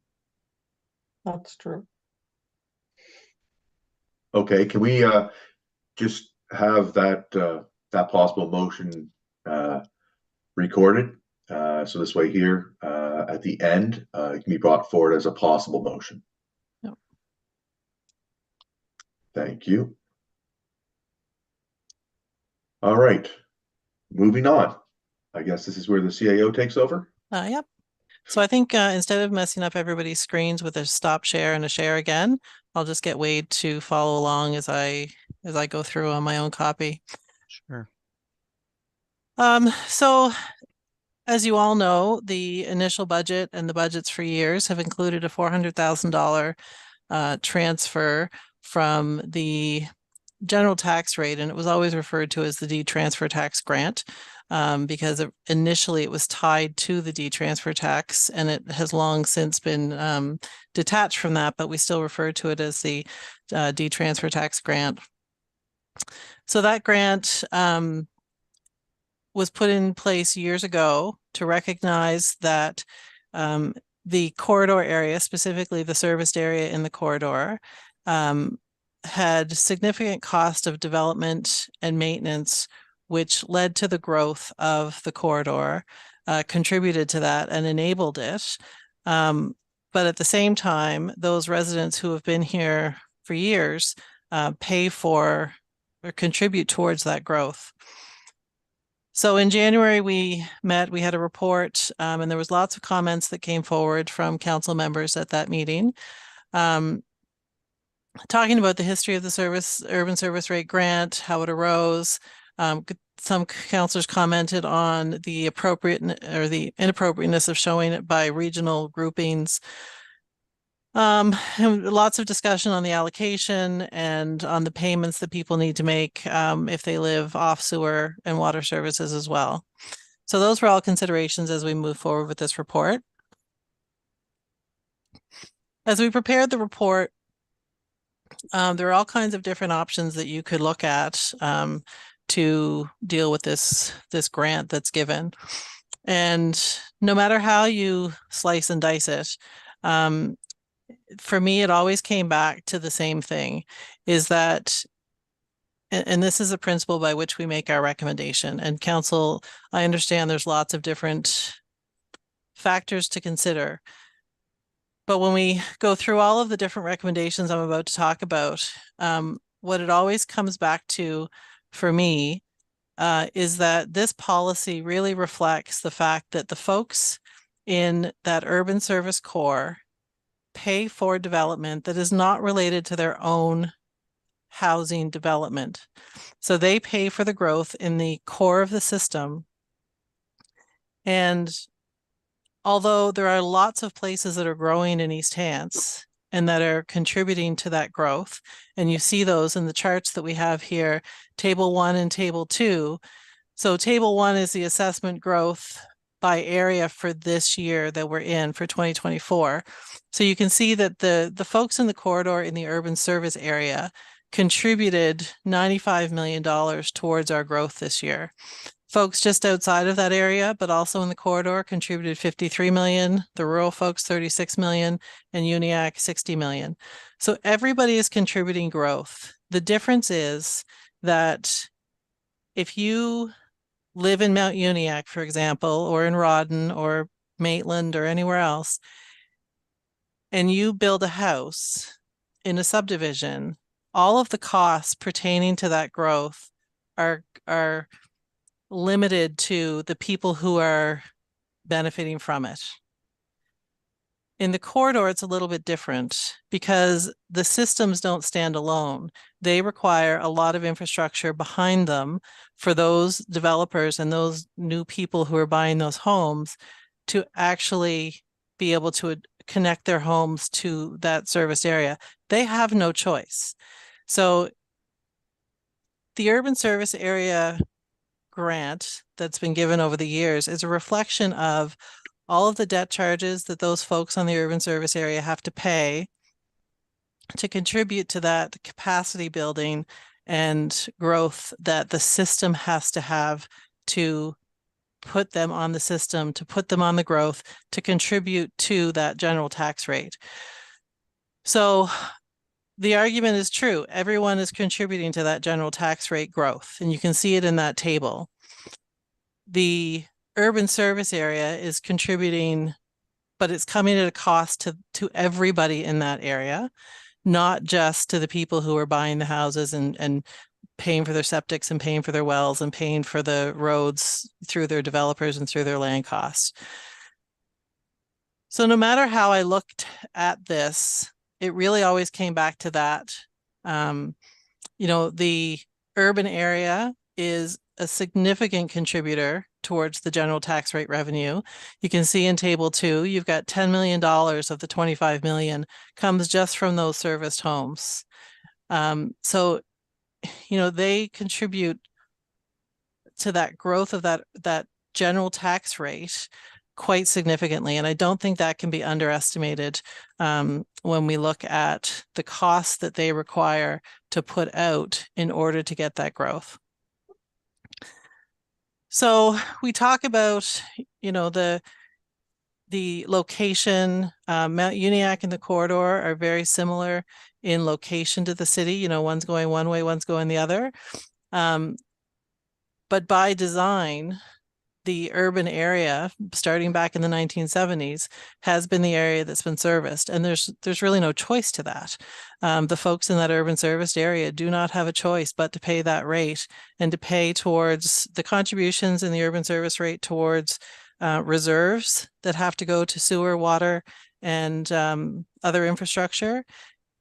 That's true. Okay, can we just have that that possible motion recorded? So this way here at the end, it can be brought forward as a possible motion. Yep. Thank you. All right, moving on. I guess this is where the CAO takes over. Yep. So I think instead of messing up everybody's screens with a stop share and a share again, I'll just get Wade to follow along as I go through on my own copy. Sure. So as you all know, the initial budget and the budgets for years have included a $400,000 transfer from the general tax rate, and it was always referred to as the D-transfer tax grant, because initially it was tied to the D-transfer tax, and it has long since been detached from that, but we still refer to it as the D-transfer tax grant. So that grant was put in place years ago to recognize that the corridor area, specifically the serviced area in the corridor, had significant cost of development and maintenance, which led to the growth of the corridor, contributed to that and enabled it. But at the same time, those residents who have been here for years pay for or contribute towards that growth. So in January, we met, we had a report, and there was lots of comments that came forward from council members at that meeting. Talking about the history of the urban service rate grant, how it arose. Some councillors commented on the appropriate or the inappropriateness of showing it by regional groupings. And lots of discussion on the allocation and on the payments that people need to make if they live off sewer and water services as well. So those were all considerations as we move forward with this report. As we prepared the report, there are all kinds of different options that you could look at to deal with this grant that's given. And no matter how you slice and dice it, for me, it always came back to the same thing, is that, and this is a principle by which we make our recommendation. And council, I understand there's lots of different factors to consider. But when we go through all of the different recommendations I'm about to talk about, what it always comes back to for me is that this policy really reflects the fact that the folks in that urban service core pay for development that is not related to their own housing development. So they pay for the growth in the core of the system. And although there are lots of places that are growing in East Hants and that are contributing to that growth, and you see those in the charts that we have here, Table 1 and Table 2. So Table 1 is the assessment growth by area for this year that we're in for 2024. So you can see that the folks in the corridor in the urban service area contributed $95 million towards our growth this year. Folks just outside of that area, but also in the corridor, contributed 53 million, the rural folks 36 million, and Uniac 60 million. So everybody is contributing growth. The difference is that if you live in Mount Uniac, for example, or in Rawdon or Maitland or anywhere else, and you build a house in a subdivision, all of the costs pertaining to that growth are limited to the people who are benefiting from it. In the corridor, it's a little bit different because the systems don't stand alone. They require a lot of infrastructure behind them for those developers and those new people who are buying those homes to actually be able to connect their homes to that service area. They have no choice. So the urban service area grant that's been given over the years is a reflection of all of the debt charges that those folks on the urban service area have to pay to contribute to that capacity building and growth that the system has to have to put them on the system, to put them on the growth, to contribute to that general tax rate. So the argument is true. Everyone is contributing to that general tax rate growth, and you can see it in that table. The urban service area is contributing, but it's coming at a cost to everybody in that area, not just to the people who are buying the houses and paying for their septics and paying for their wells and paying for the roads through their developers and through their land costs. So no matter how I looked at this, it really always came back to that. You know, the urban area is a significant contributor towards the general tax rate revenue. You can see in table 2, you've got $10 million of the 25 million comes just from those serviced homes. So, you know, they contribute to that growth of that general tax rate quite significantly. And I don't think that can be underestimated when we look at the costs that they require to put out in order to get that growth. So we talk about, you know, the location. Mount Uniacke and the corridor are very similar in location to the city. You know, one's going one way, one's going the other. But by design, the urban area, starting back in the 1970s, has been the area that's been serviced, and there's really no choice to that. The folks in that urban serviced area do not have a choice but to pay that rate and to pay towards the contributions in the urban service rate towards reserves that have to go to sewer, water, and other infrastructure,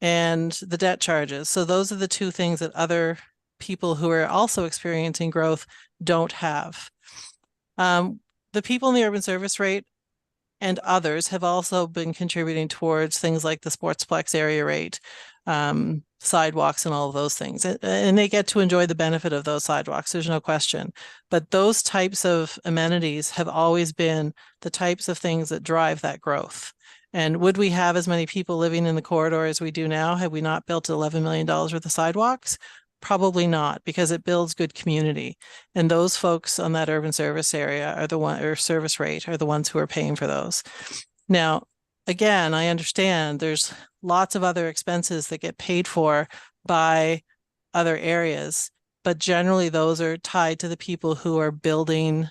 and the debt charges. So those are the two things that other people who are also experiencing growth don't have. The people in the urban service rate and others have also been contributing towards things like the Sportsplex area rate, sidewalks and all of those things. And they get to enjoy the benefit of those sidewalks, there's no question. But those types of amenities have always been the types of things that drive that growth. And would we have as many people living in the corridor as we do now had we not built $11 million worth of sidewalks? Probably not, because it builds good community. And those folks on that urban service area are the one, or service rate, are the ones who are paying for those. Now, again, I understand there's lots of other expenses that get paid for by other areas, but generally those are tied to the people who are building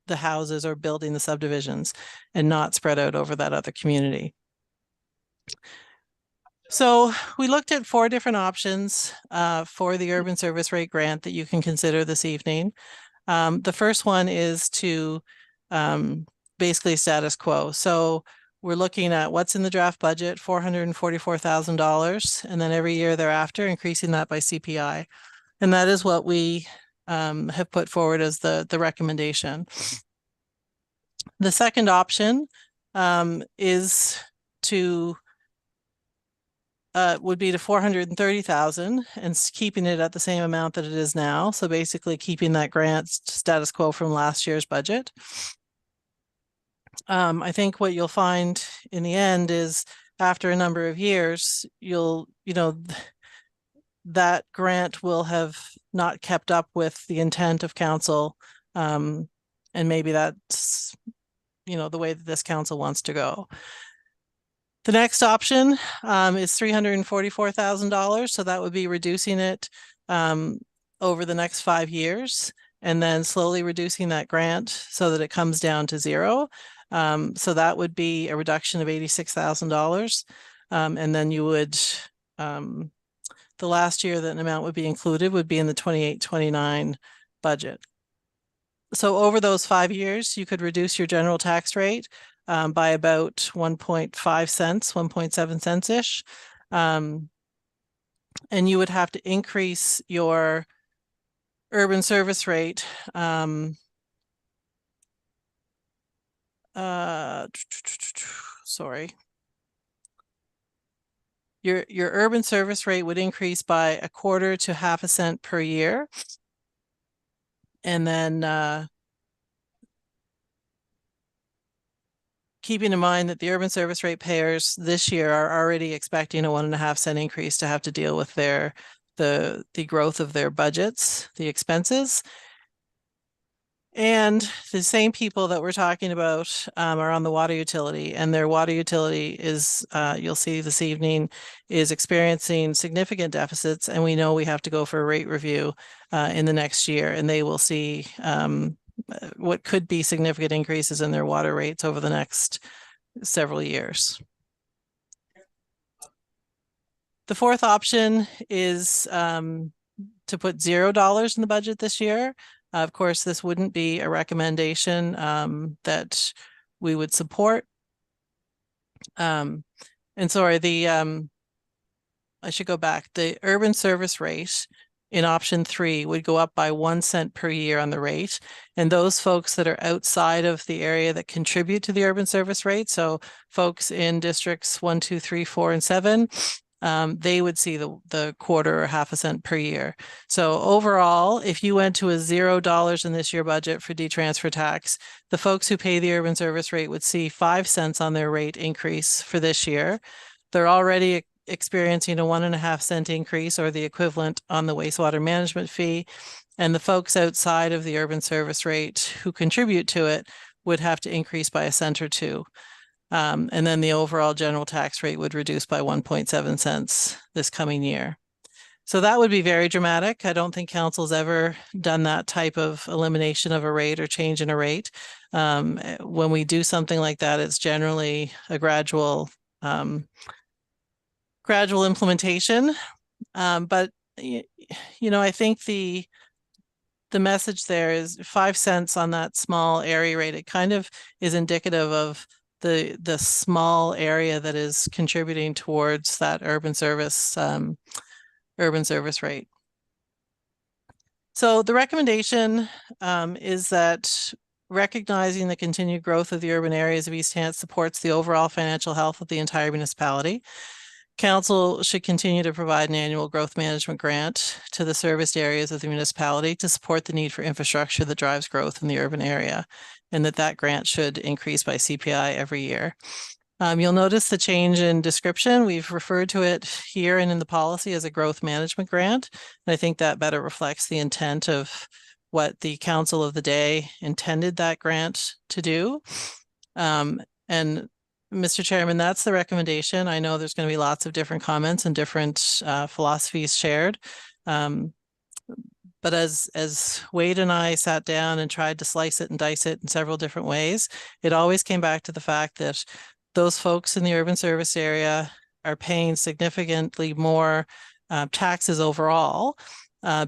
the houses or building the subdivisions and not spread out over that other community. So we looked at 4 different options for the urban service rate grant that you can consider this evening. The first one is to basically status quo. So we're looking at what's in the draft budget, $444,000, and then every year thereafter increasing that by CPI. And that is what we have put forward as the recommendation. The second option is to would be to 430,000 and keeping it at the same amount that it is now. So basically keeping that grant status quo from last year's budget. I think what you'll find in the end is after a number of years, that grant will have not kept up with the intent of council. And maybe that's, the way that this council wants to go. The next option is $344,000. So that would be reducing it over the next 5 years and then slowly reducing that grant so that it comes down to 0. So that would be a reduction of $86,000. And then you would, the last year that an amount would be included would be in the 28-29 budget. So over those 5 years, you could reduce your general tax rate by about 1.5 cents, 1.7 cents-ish. And you would have to increase your urban service rate sorry. Your urban service rate would increase by 1/4 to 1/2 cent per year. And then keeping in mind that the urban service rate payers this year are already expecting a 1.5 cent increase to have to deal with the growth of their budgets, the expenses. And the same people that we're talking about are on the water utility, and their water utility is, you'll see this evening, is experiencing significant deficits, and we know we have to go for a rate review in the next year, and they will see what could be significant increases in their water rates over the next several years. The fourth option is to put $0 in the budget this year. Of course, this wouldn't be a recommendation that we would support. And sorry, I should go back. The urban service rate in option 3 would go up by 1 cent per year on the rate. And those folks that are outside of the area that contribute to the urban service rate, so folks in districts 1, 2, 3, 4, and 7, they would see the 1/4 or 1/2 cent per year. So overall, if you went to a $0 in this year budget for detransfer tax, the folks who pay the urban service rate would see 5 cents on their rate increase for this year. They're already experiencing a 1.5 cent increase or the equivalent on the wastewater management fee. And the folks outside of the urban service rate who contribute to it would have to increase by 1 cent or 2. And then the overall general tax rate would reduce by 1.7 cents this coming year. So that would be very dramatic. I don't think council's ever done that type of elimination of a rate or change in a rate. When we do something like that, it's generally a gradual implementation. But I think the message there is 5 cents on that small area rate. It kind of is indicative of the small area that is contributing towards that urban service rate. So the recommendation is that recognizing the continued growth of the urban areas of East Hants supports the overall financial health of the entire municipality. Council should continue to provide an annual growth management grant to the serviced areas of the municipality to support the need for infrastructure that drives growth in the urban area, and that grant should increase by CPI every year. You'll notice the change in description. We've referred to it here and in the policy as a growth management grant. And I think that better reflects the intent of what the council of the day intended that grant to do. And Mr. Chairman, that's the recommendation. I know there's going to be lots of different comments and different philosophies shared. But as Wade and I sat down and tried to slice it and dice it in several different ways, it always came back to the fact that those folks in the urban service area are paying significantly more taxes overall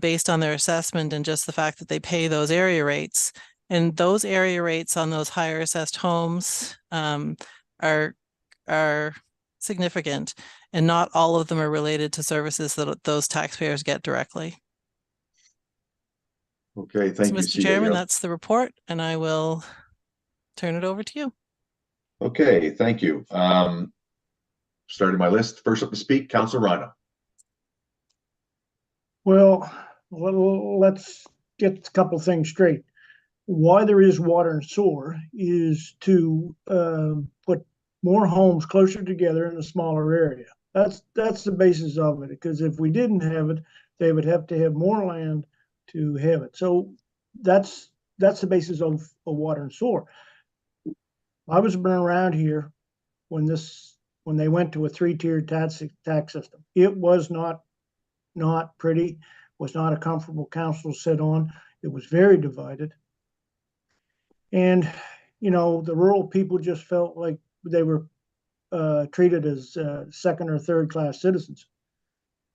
based on their assessment and just the fact that they pay those area rates. And those area rates on those higher assessed homes are significant, and not all of them are related to services that those taxpayers get directly. Okay, thank you, Mr. Chairman, CAO. that's the report, and I will turn it over to you. Okay, thank you. Starting my list, first up to speak, Councilor Rhino. Well, let's get a couple things straight. Why there is water and sewer is to put more homes closer together in a smaller area. That's the basis of it, because if we didn't have it, they would have to have more land to have it. So that's the basis of water and sewer. I was been around here when they went to a 3-tiered tax system. It was not pretty, was not a comfortable council to sit on. It was very divided. And, the rural people just felt like they were treated as second or third class citizens.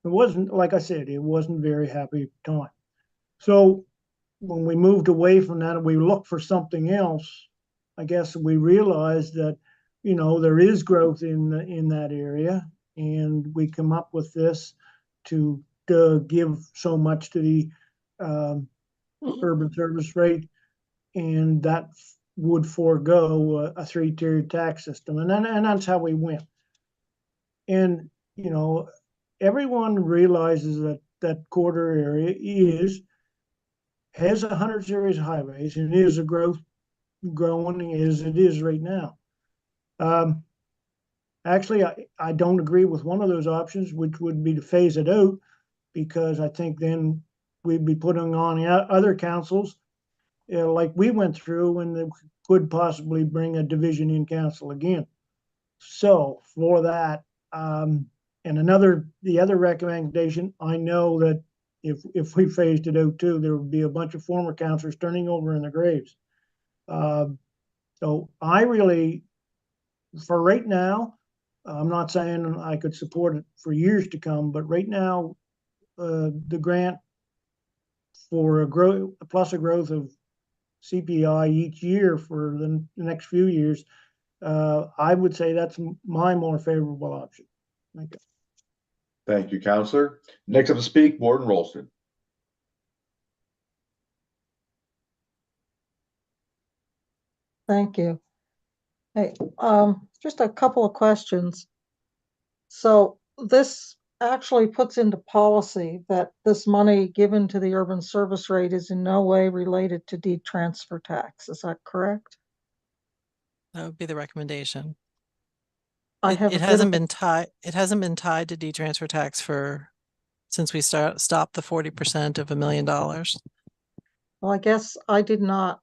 It wasn't, like I said, it wasn't a very happy time. So when we moved away from that and we looked for something else, I guess we realized that, you know, there is growth in that area, and we come up with this to give so much to the urban service rate, and that would forego a three-tiered tax system, and that's how we went. And you know, everyone realizes that that quarter area has 100 series of highways and is growing as it is right now. Actually, I don't agree with one of those options, which would be to phase it out, because I think then we'd be putting on other councils, like we went through, and they could possibly bring a division in council again. So for that, and the other recommendation, I know that if we phased it out too, there would be a bunch of former councillors turning over in their graves. So I really, for right now, I'm not saying I could support it for years to come, but right now, the grant for a growth of CPI each year for the next few years, I would say that's my more favorable option. Thank you. Thank you, Counselor. Next up to speak, Warden Rolston. Thank you. Hey, just a couple of questions. So this actually puts into policy that this money given to the urban service rate is in no way related to deed transfer tax. Is that correct? That would be the recommendation. I It, have it a bit hasn't of been tied, it hasn't been tied to deed transfer tax since we stopped the 40% of $1 million. Well, I guess I did not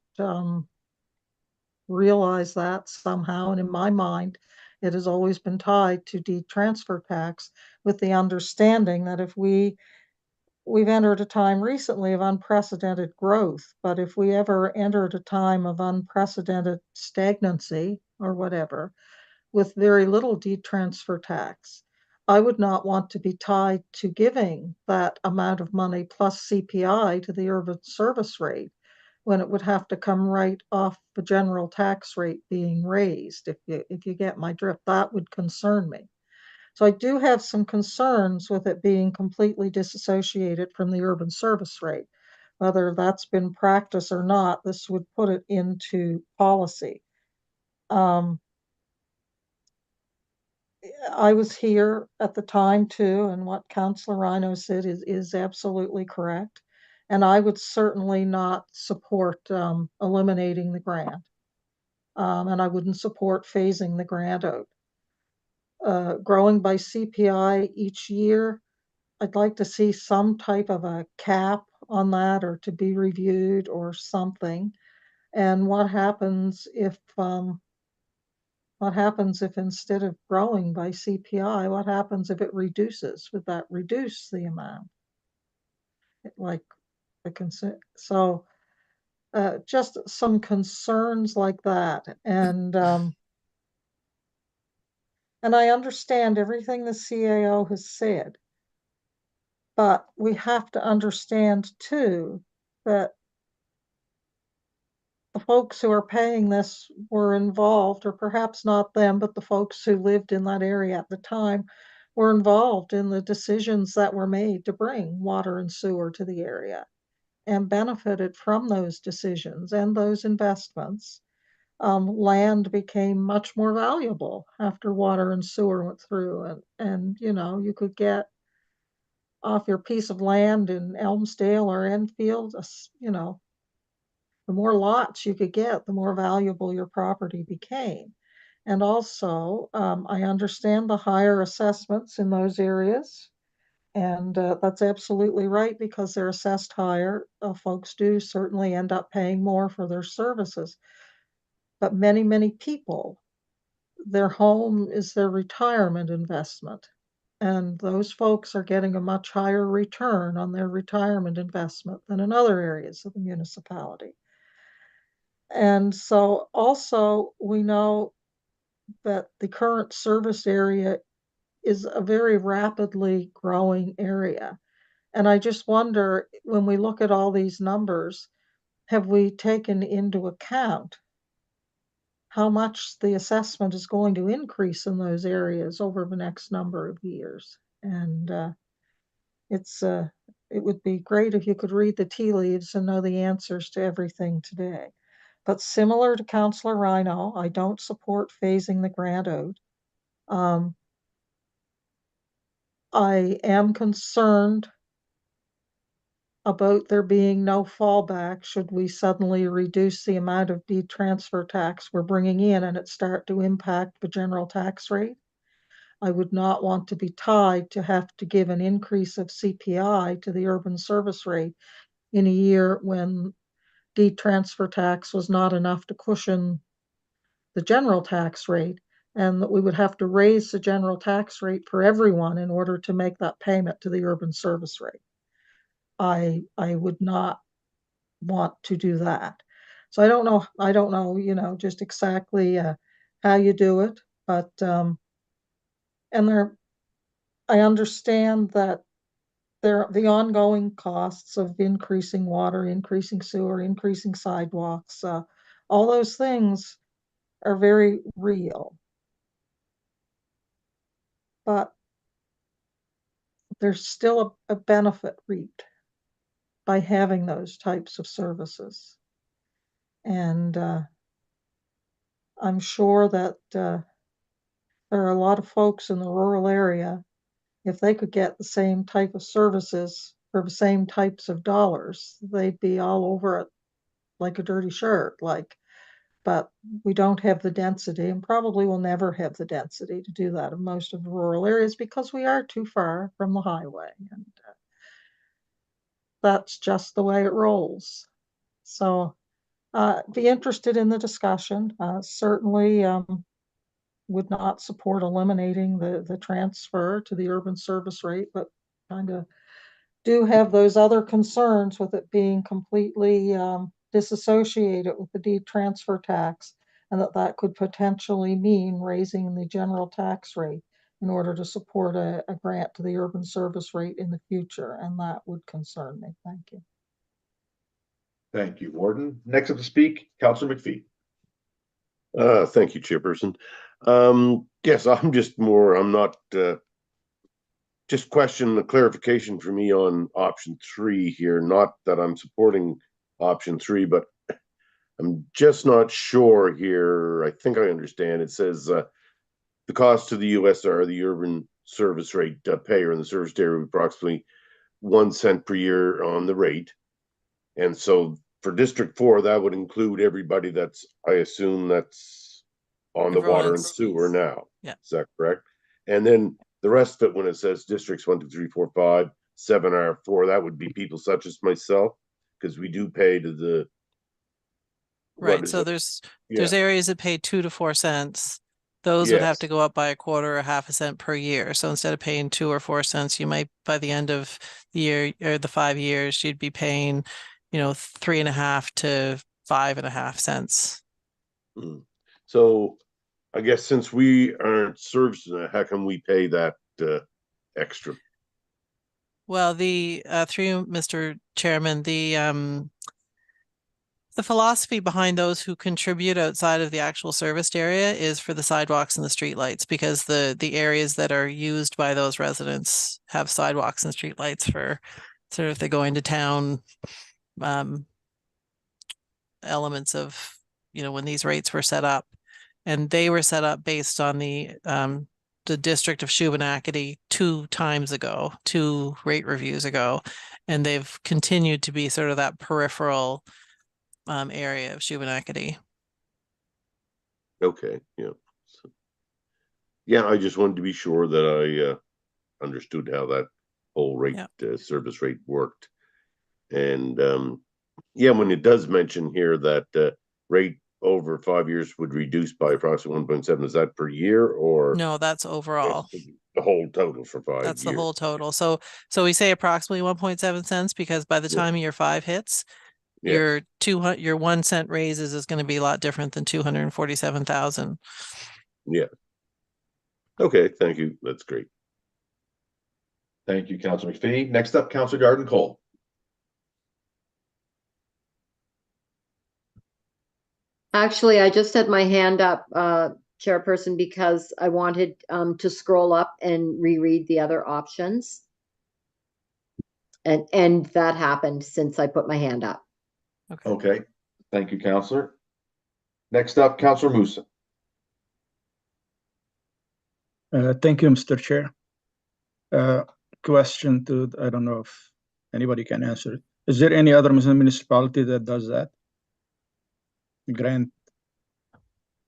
realize that somehow, and in my mind, it has always been tied to deed transfer tax, with the understanding that if we've entered a time recently of unprecedented growth, but if we ever entered a time of unprecedented stagnancy or whatever, with very little deed transfer tax, I would not want to be tied to giving that amount of money plus CPI to the urban service rate, when it would have to come right off the general tax rate being raised. If you get my drift, that would concern me. So I do have some concerns with it being completely disassociated from the urban service rate. Whether that's been practice or not, this would put it into policy. I was here at the time too, and what Councillor Rhino said is absolutely correct. And I would certainly not support eliminating the grant. And I wouldn't support phasing the grant out. Growing by CPI each year, I'd like to see some type of a cap on that, or to be reviewed or something. And what happens if instead of growing by CPI, what happens if it reduces? Would that reduce the amount? So just some concerns like that. And I understand everything the CAO has said, but we have to understand too that the folks who are paying this were involved, or perhaps not them, but the folks who lived in that area at the time were involved in the decisions that were made to bring water and sewer to the area, and benefited from those decisions and those investments. Land became much more valuable after water and sewer went through, and you know, you could get off your piece of land in Elmsdale or Enfield, you know, the more lots you could get, the more valuable your property became. And also, I understand the higher assessments in those areas. And that's absolutely right, because they're assessed higher. Folks do certainly end up paying more for their services. But many, many people, their home is their retirement investment. And those folks are getting a much higher return on their retirement investment than in other areas of the municipality. And so also we know that the current service area is a very rapidly growing area. And I just wonder, when we look at all these numbers, have we taken into account how much the assessment is going to increase in those areas over the next number of years. And it would be great if you could read the tea leaves and know the answers to everything today. But similar to Councillor Rhino, I don't support phasing the grant out. I am concerned about there being no fallback should we suddenly reduce the amount of deed transfer tax we're bringing in and it start to impact the general tax rate. I would not want to be tied to have to give an increase of CPI to the urban service rate in a year when deed transfer tax was not enough to cushion the general tax rate, and that we would have to raise the general tax rate for everyone in order to make that payment to the urban service rate. I would not want to do that. So I don't know, just exactly how you do it, but I understand that the ongoing costs of increasing water, increasing sewer, increasing sidewalks, all those things are very real. But there's still a benefit reaped by having those types of services. And I'm sure that there are a lot of folks in the rural area, if they could get the same type of services for the same types of dollars, they'd be all over it like a dirty shirt. But we don't have the density, and probably will never have the density to do that in most of the rural areas because we are too far from the highway, and that's just the way it rolls. So be interested in the discussion. Certainly would not support eliminating the transfer to the urban service rate, but kind of do have those other concerns with it being completely disassociated with the deed transfer tax, and that could potentially mean raising the general tax rate in order to support a grant to the urban service rate in the future, and that would concern me. Thank you. Thank you, Warden. Next up to speak, Councillor McPhee. Thank you, Chairperson. Yes, I'm not just question the clarification for me on option 3 here. Not that I'm supporting option 3, but I'm just not sure here. I think I understand. It says the cost to the USR, the urban service rate payer in the service area, approximately 1 cent per year on the rate. And so for District 4, that would include everybody that's, I assume, that's on the water and sewer now. Yeah. Is that correct? And then the rest of it, when it says districts 1, 2, 3, 4, 5, 7 are 4, that would be people such as myself, because we do pay to the Right. So there's areas that pay 2 to 4 cents. Those would have to go up by a quarter or half a cent per year. So instead of paying 2 or 4 cents, you might, by the end of the year or the 5 years, you'd be paying, 3.5 to 5.5 cents. So I guess since we aren't servicing it, how can we pay that extra? Well, through you, Mr. Chairman, the philosophy behind those who contribute outside of the actual serviced area is for the sidewalks and the streetlights, because the areas that are used by those residents have sidewalks and streetlights for sort of the going to town elements of, when these rates were set up. And they were set up based on the district of Shubenacadie 2 rate reviews ago. And they've continued to be sort of that peripheral area of Shubenacadie. Okay, yeah. So, yeah, I just wanted to be sure that I understood how that whole rate service rate worked. And yeah, when it does mention here that rate over 5 years would reduce by approximately 1.7, is that per year or? No, that's overall. The whole total for 5 years. That's the whole total. So we say approximately 1.7 cents because by the time year 5 hits, your 1 cent raises is going to be a lot different than 247,000. Yeah. Okay, thank you. That's great. Thank you, Councillor McPhee. Next up, Councillor Garden Cole. Actually, I just had my hand up, Chairperson, because I wanted to scroll up and reread the other options. And that happened since I put my hand up. Okay, thank you, Counselor. Next up, Counselor Musa. Thank you, Mr. Chair. Question to, I don't know if anybody can answer it. Is there any other municipality that does that? Grant?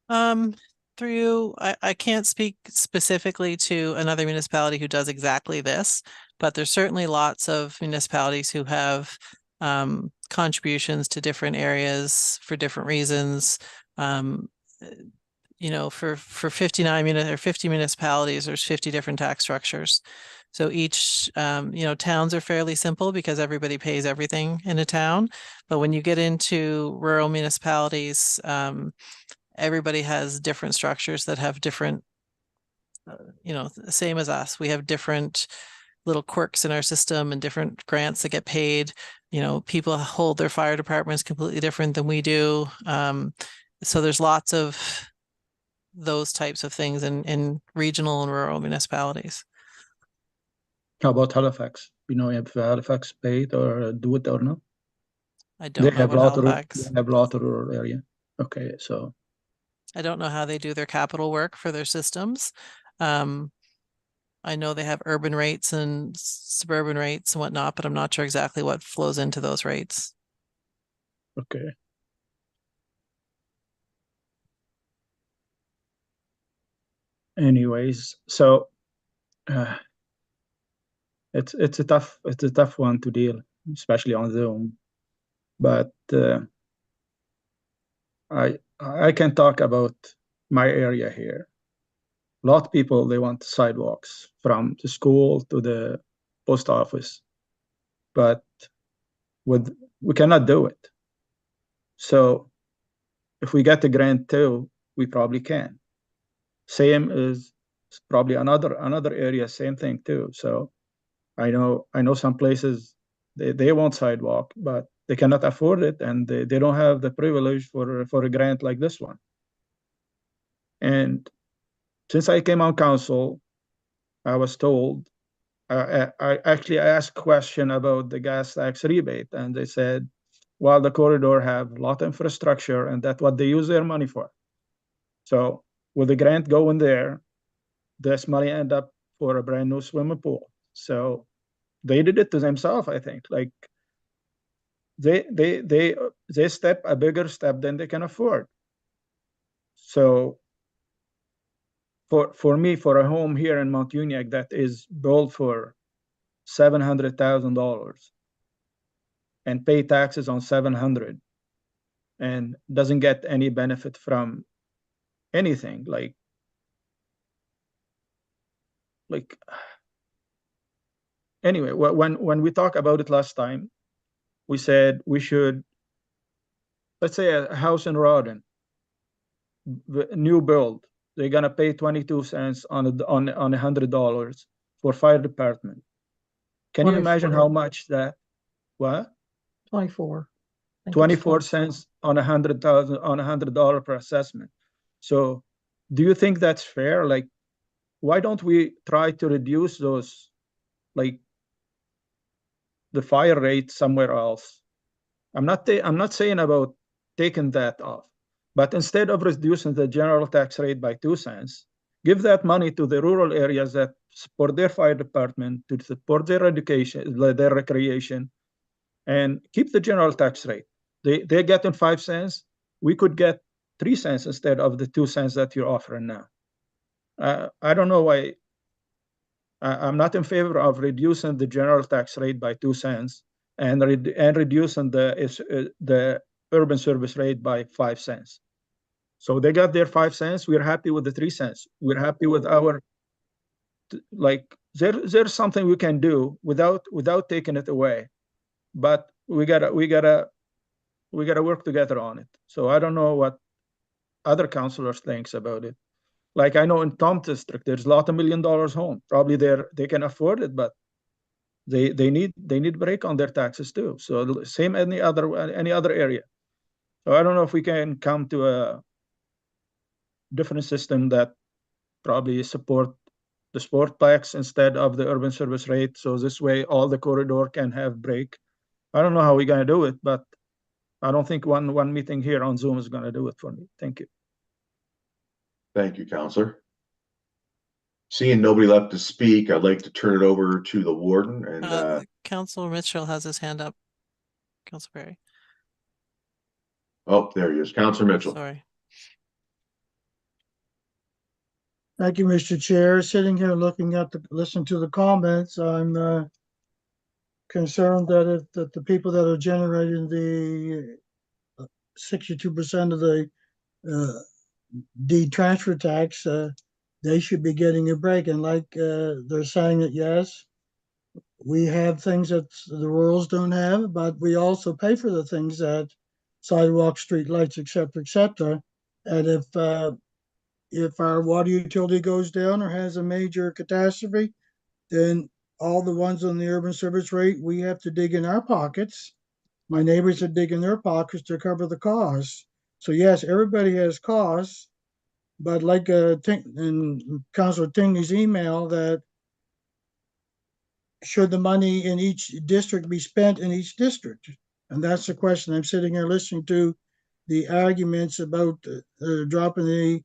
Through you, I can't speak specifically to another municipality who does exactly this, but there's certainly lots of municipalities who have contributions to different areas for different reasons. You know, for 59 or 50 municipalities, there's 50 different tax structures. So each, you know, towns are fairly simple because everybody pays everything in a town. But when you get into rural municipalities, everybody has different structures that have different, you know, same as us. We have different little quirks in our system and different grants that get paid. You know, people hold their fire departments completely different than we do. So there's lots of those types of things in regional and rural municipalities. How about Halifax? You know, if Halifax paid or do it or not? I don't know about Halifax. They have a lot of rural area. Okay, so. I don't know how they do their capital work for their systems. I know they have urban rates and suburban rates and whatnot, but I'm not sure exactly what flows into those rates. Okay. Anyways, so it's a tough one to deal, especially on Zoom. But I can talk about my area here. A lot of people, they want sidewalks from the school to the post office, but we cannot do it. So if we get the grant too, we probably can. Same is probably another area, same thing too. So I know some places they want sidewalk, but they cannot afford it, and they don't have the privilege for a grant like this one. And since I came on council, I was told, I actually asked a question about the gas tax rebate, and they said, well, the corridor have a lot of infrastructure, and that's what they use their money for. So with the grant going there, this money end up for a brand new swimming pool. So they did it to themselves, I think. Like they step a bigger step than they can afford. So for me, for a home here in Mount Uniacke that is built for $700,000 and pay taxes on $700 and doesn't get any benefit from anything, like anyway, when we talked about it last time, we said we should, let's say a house in Rawdon, new build, they're gonna pay 22 cents on $100 for fire department. Can you imagine how much that? What? 24. 24 cents on $100 per assessment. So do you think that's fair? Like, why don't we try to reduce those, like the fire rate somewhere else? I'm not saying about taking that off, but instead of reducing the general tax rate by 2 cents, give that money to the rural areas that support their fire department, to support their education, their recreation, and keep the general tax rate. They're getting 5 cents. We could get 3 cents instead of the 2 cents that you're offering now. I don't know why. I'm not in favor of reducing the general tax rate by 2 cents and reducing the urban service rate by 5 cents. So they got their 5 cents. We're happy with the 3 cents. We're happy with our, like, there's something we can do without taking it away, but we gotta work together on it. So I don't know what other councilors thinks about it. Like, I know in Tom District, there's a lot of $1 million home. Probably they can afford it, but they need break on their taxes too. So same any other area. So I don't know if we can come to a different system that probably support the sportplex instead of the urban service rate. So this way all the corridor can have break. I don't know how we're gonna do it, but I don't think one meeting here on Zoom is gonna do it for me. Thank you. Thank you, Counselor. Seeing nobody left to speak, I'd like to turn it over to the warden and Councilor Mitchell has his hand up. Councilor Perry, oh, there he is. Counselor Mitchell. sorry. Thank you, Mr. Chair. Sitting here looking at listening to the comments, I'm concerned that the people that are generating the 62% of the transfer tax, they should be getting a break. And like they're saying that, yes, we have things that the rurals don't have, but we also pay for the things that sidewalks, street lights, et cetera. And if our water utility goes down or has a major catastrophe, then all the ones on the urban service rate, we have to dig in our pockets. My neighbors are digging their pockets to cover the costs. So yes, everybody has costs, but like in Councilor Tingley's email, that should the money in each district be spent in each district? And that's the question. I'm sitting here listening to the arguments about dropping the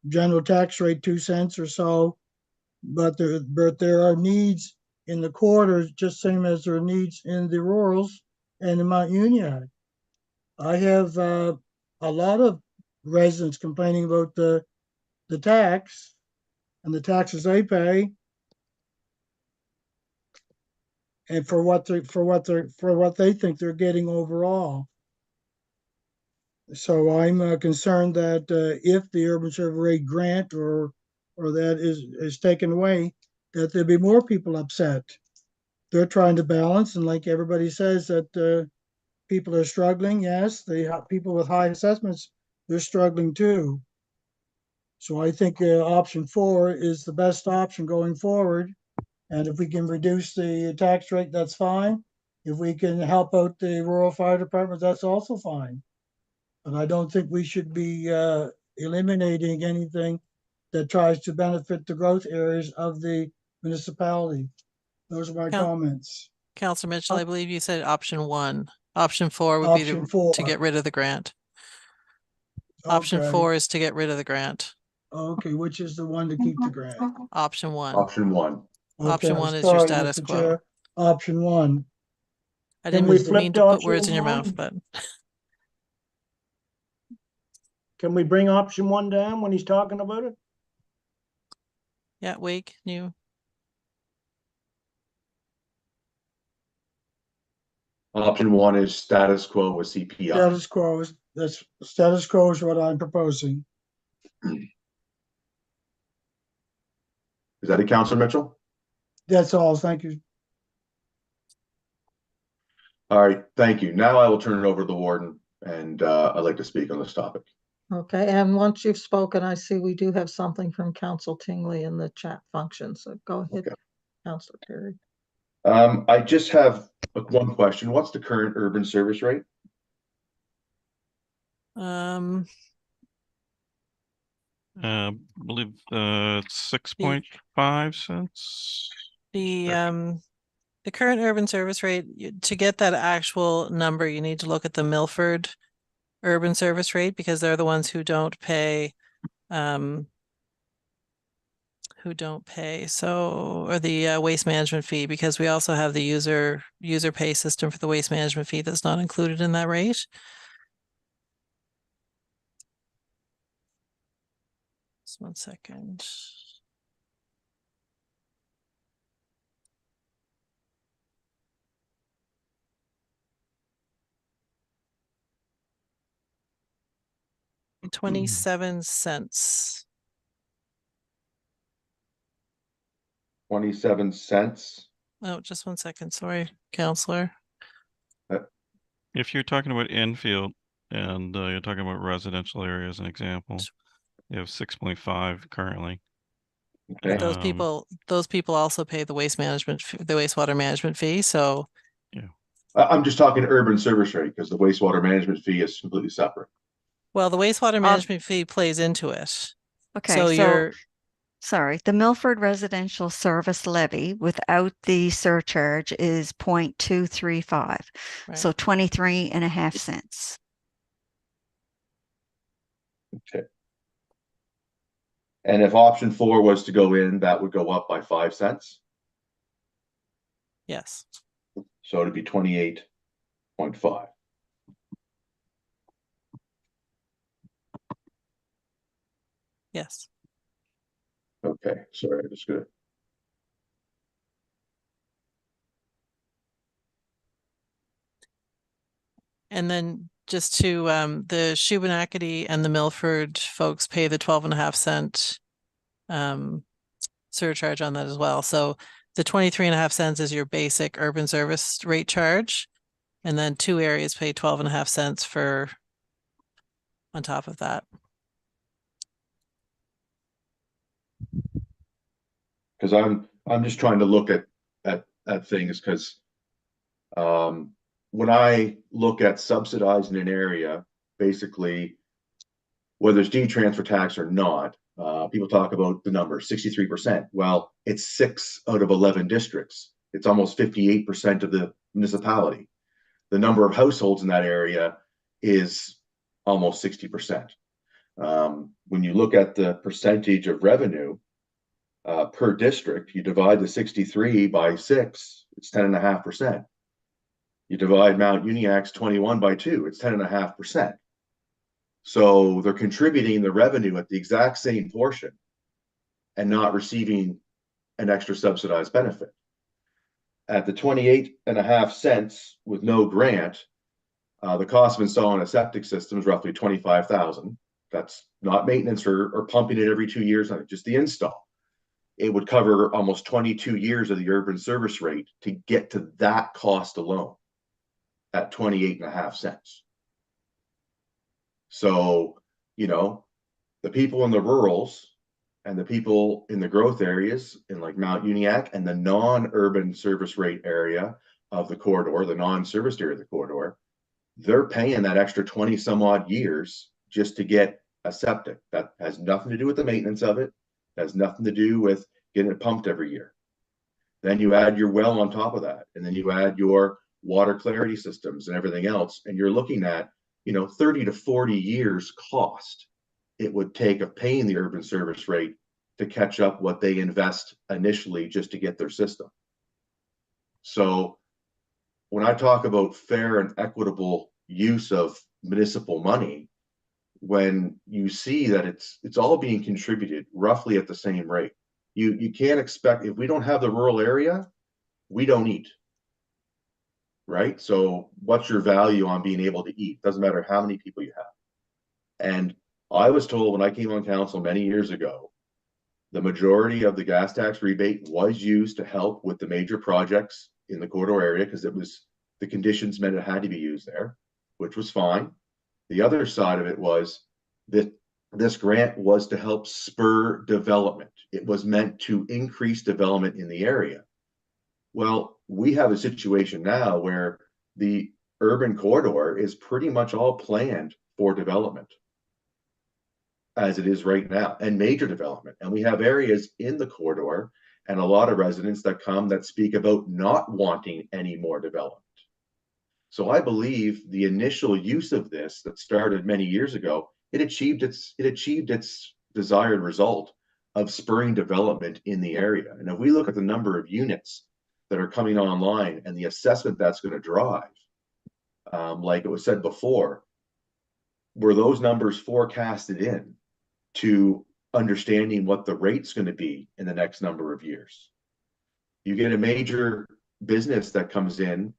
general tax rate 2 cents or so, but there are needs in the quarters just same as there are needs in the rurals and in Mount Union. I have a lot of residents complaining about the tax and the taxes they pay, and for what they think they're getting overall. So I'm concerned that if the urban service rate grant or that is taken away, that there'll be more people upset. They're trying to balance, and like everybody says, that people are struggling. Yes, the people with high assessments, they're struggling too. So I think option 4 is the best option going forward. And if we can reduce the tax rate, that's fine. If we can help out the rural fire departments, that's also fine. But I don't think we should be eliminating anything that tries to benefit the growth areas of the municipality. Those are my comments. Councilor Mitchell, I believe you said option 1. Option 4 would Option be 4. to get rid of the grant. Option Okay. 4 is to get rid of the grant. Okay, which is the one to keep the grant? Option 1. Option 1. Option Okay, 1 is your sorry, status Mr. quo. Chair. Option 1. I Can didn't we mean flip to to put words in your option mouth, one? but Can we bring option 1 down when he's talking about it? yeah, Wake, you. Option 1 is status quo with CPI. Status quo is what I'm proposing. Is that it, Counselor Mitchell? That's all. Thank you. All right, thank you. Now I will turn it over to the warden, and I'd like to speak on this topic. Okay, and once you've spoken, I see we do have something from Council Tingley in the chat function, so go ahead, Okay. Councilor Perry. I just have one question. What's the current urban service rate? I believe it's 6.5 cents. The current urban service rate, to get that actual number, you need to look at the Milford urban service rate, because they're the ones who don't pay so, or the waste management fee, because we also have the user pay system for the waste management fee that's not included in that rate. Just 1 second. $0.27. 27 cents. Oh, just 1 second. Sorry, Counselor. If you're talking about infield and you're talking about residential area as an example, you have 6.5 currently. Okay. Those people also pay the wastewater management fee. So yeah, I'm just talking urban service rate because the wastewater management fee is completely separate. Well, the wastewater management fee plays into it. Okay, So you're, sorry, the Milford Residential Service Levy without the surcharge is 0.235. So right. 23.5 cents. Okay. And if option 4 was to go in, that would go up by 5 cents. Yes. So it'd be 28.5. Yes. Okay, sorry, I just gonna. And then just to, the Shubenacadie and the Milford folks pay the 12.5 cent surcharge on that as well. So the 23.5 cents is your basic urban service rate charge. And then 2 areas pay 12.5 cents for on top of that. Because I'm just trying to look at things because when I look at subsidizing an area, basically whether it's deed transfer tax or not, people talk about the number 63%. Well, it's 6 out of 11 districts. It's almost 58% of the municipality. The number of households in that area is almost 60%. When you look at the percentage of revenue per district, you divide the 63 by 6, it's 10.5%. You divide Mount Uniac's 21 by 2, it's 10.5%. So they're contributing the revenue at the exact same portion and not receiving an extra subsidized benefit. At the 28.5 cents with no grant, the cost of installing a septic system is roughly $25,000. That's not maintenance or pumping it every 2 years, just the install. It would cover almost 22 years of the urban service rate to get to that cost alone at 28.5 cents. So, you know, the people in the rurals and the people in the growth areas in like Mount Uniac and the non-urban service rate area of the corridor, the non-serviced area of the corridor, they're paying that extra 20 some odd years just to get a septic. That has nothing to do with the maintenance of it. It has nothing to do with getting it pumped every year. Then you add your well on top of that, and then you add your water clarity systems and everything else, and you're looking at, you know, 30 to 40 years cost it would take of paying the urban service rate to catch up what they invest initially just to get their system. So when I talk about fair and equitable use of municipal money, when you see that it's all being contributed roughly at the same rate, you can't expect, if we don't have the rural area, we don't eat, right? So what's your value on being able to eat? Doesn't matter how many people you have. And I was told when I came on council many years ago, the majority of the gas tax rebate was used to help with the major projects in the corridor area because it was, the conditions meant it had to be used there, which was fine. The other side of it was that this grant was to help spur development. It was meant to increase development in the area. Well, we have a situation now where the urban corridor is pretty much all planned for development as it is right now, and major development. And we have areas in the corridor and a lot of residents that come that speak about not wanting any more development. So I believe the initial use of this that started many years ago, it achieved its desired result of spurring development in the area. And if we look at the number of units that are coming online and the assessment that's going to drive, like it was said before, were those numbers forecasted in to understanding what the rate's going to be in the next number of years? You get a major business that comes in,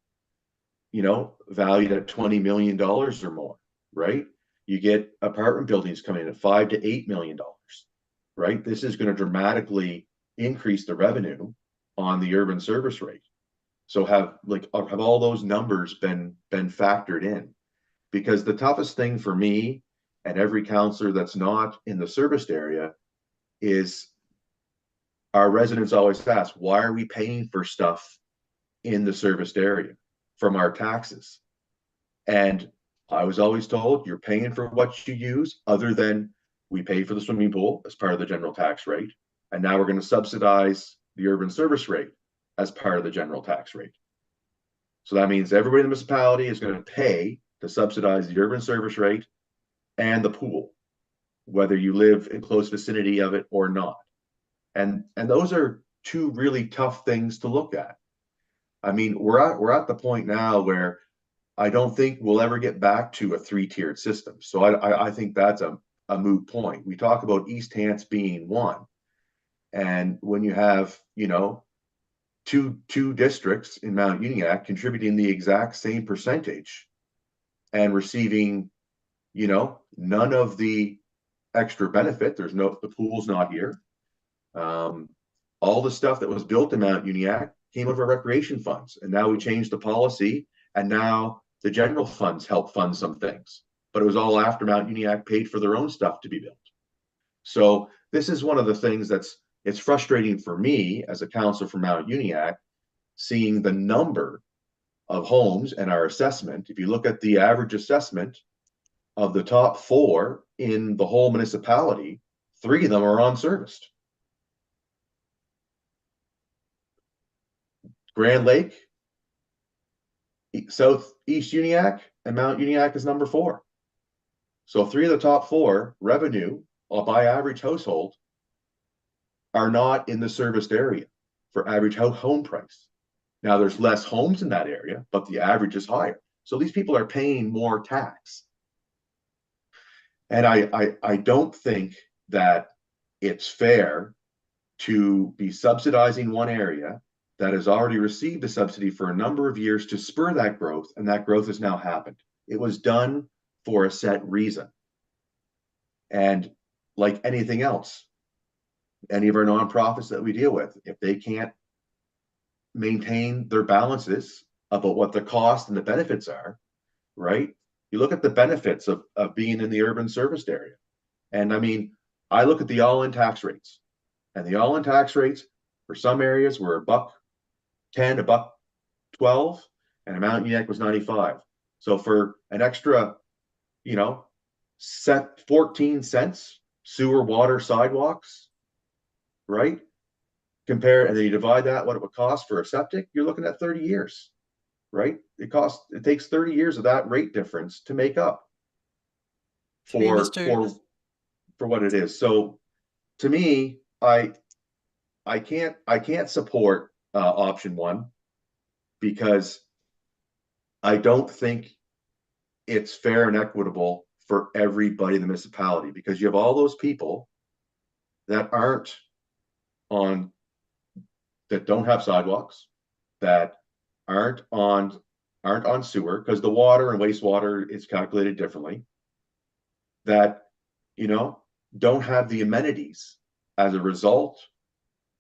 you know, valued at $20 million or more, right? You get apartment buildings coming in at $5 to $8 million, right? This is going to dramatically increase the revenue on the urban service rate. So have all those numbers been factored in? Because the toughest thing for me and every counselor that's not in the serviced area is our residents always ask, why are we paying for stuff in the serviced area? from our taxes. And I was always told you're paying for what you use, other than we pay for the swimming pool as part of the general tax rate. And now we're going to subsidize the urban service rate as part of the general tax rate. So that means everybody in the municipality is going to pay to subsidize the urban service rate and the pool, whether you live in close vicinity of it or not. And those are two really tough things to look at. I mean, we're at the point now where I don't think we'll ever get back to a 3-tiered system. So I think that's a moot point. We talk about East Hants being one. And when you have, you know, two districts in Mount Uniacke contributing the exact same percentage and receiving, you know, none of the extra benefit, the pool's not here. All the stuff that was built in Mount Uniacke came out of our recreation funds. And now we changed the policy, and now the general funds help fund some things. But it was all after Mount Uniacke paid for their own stuff to be built. So this is one of the things it's frustrating for me as a councillor from Mount Uniacke, seeing the number of homes and our assessment. If you look at the average assessment of the top 4 in the whole municipality, 3 of them are unserviced. Grand Lake, Southeast Uniacke, and Mount Uniacke is number 4. So 3 of the top 4 revenue by average household are not in the serviced area for average home price. Now there's less homes in that area, but the average is higher. So these people are paying more tax. And I don't think that it's fair to be subsidizing one area that has already received a subsidy for a number of years to spur that growth, and that growth has now happened. It was done for a set reason. And like anything else, any of our nonprofits that we deal with, if they can't maintain their balances about what the cost and the benefits are, right? You look at the benefits of being in the urban serviced area. And I mean, I look at the all-in tax rates, and the all-in tax rates for some areas were $1.10, $1.12, and Mount Uniacke was 95. So for an extra, you know, 14 cents, sewer, water, sidewalks, right? And then you divide that, what it would cost for a septic, you're looking at 30 years, right? It takes 30 years of that rate difference to make up for what it is. So to me, I can't support option 1, because I don't think it's fair and equitable for everybody in the municipality, because you have all those people that don't have sidewalks, that aren't on sewer, because the water and wastewater is calculated differently, that, you know, don't have the amenities as a result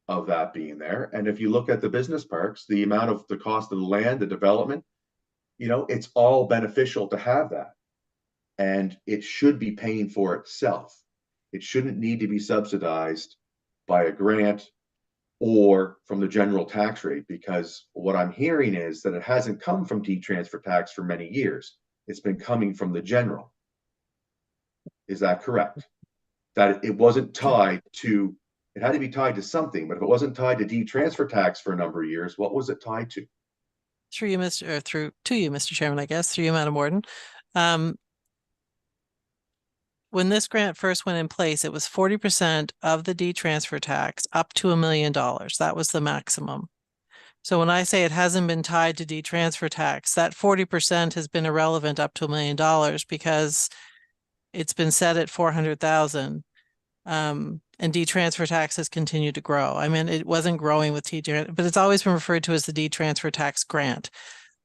of that being there. And if you look at the business parks, the amount of the cost of the land, the development, you know, it's all beneficial to have that. And it should be paying for itself. It shouldn't need to be subsidized by a grant or from the general tax rate, because what I'm hearing is that it hasn't come from transfer tax for many years. It's been coming from the general. Is that correct? That it wasn't tied to, it had to be tied to something, but if it wasn't tied to transfer tax for a number of years, what was it tied to? To you, Mr. Chairman, I guess, through you, Madam Warden. When this grant first went in place, it was 40% of the transfer tax up to $1 million. That was the maximum. So when I say it hasn't been tied to transfer tax, that 40% has been irrelevant up to $1 million, because it's been set at 400,000. And transfer tax has continued to grow. I mean, it wasn't growing with but it's always been referred to as the transfer tax grant,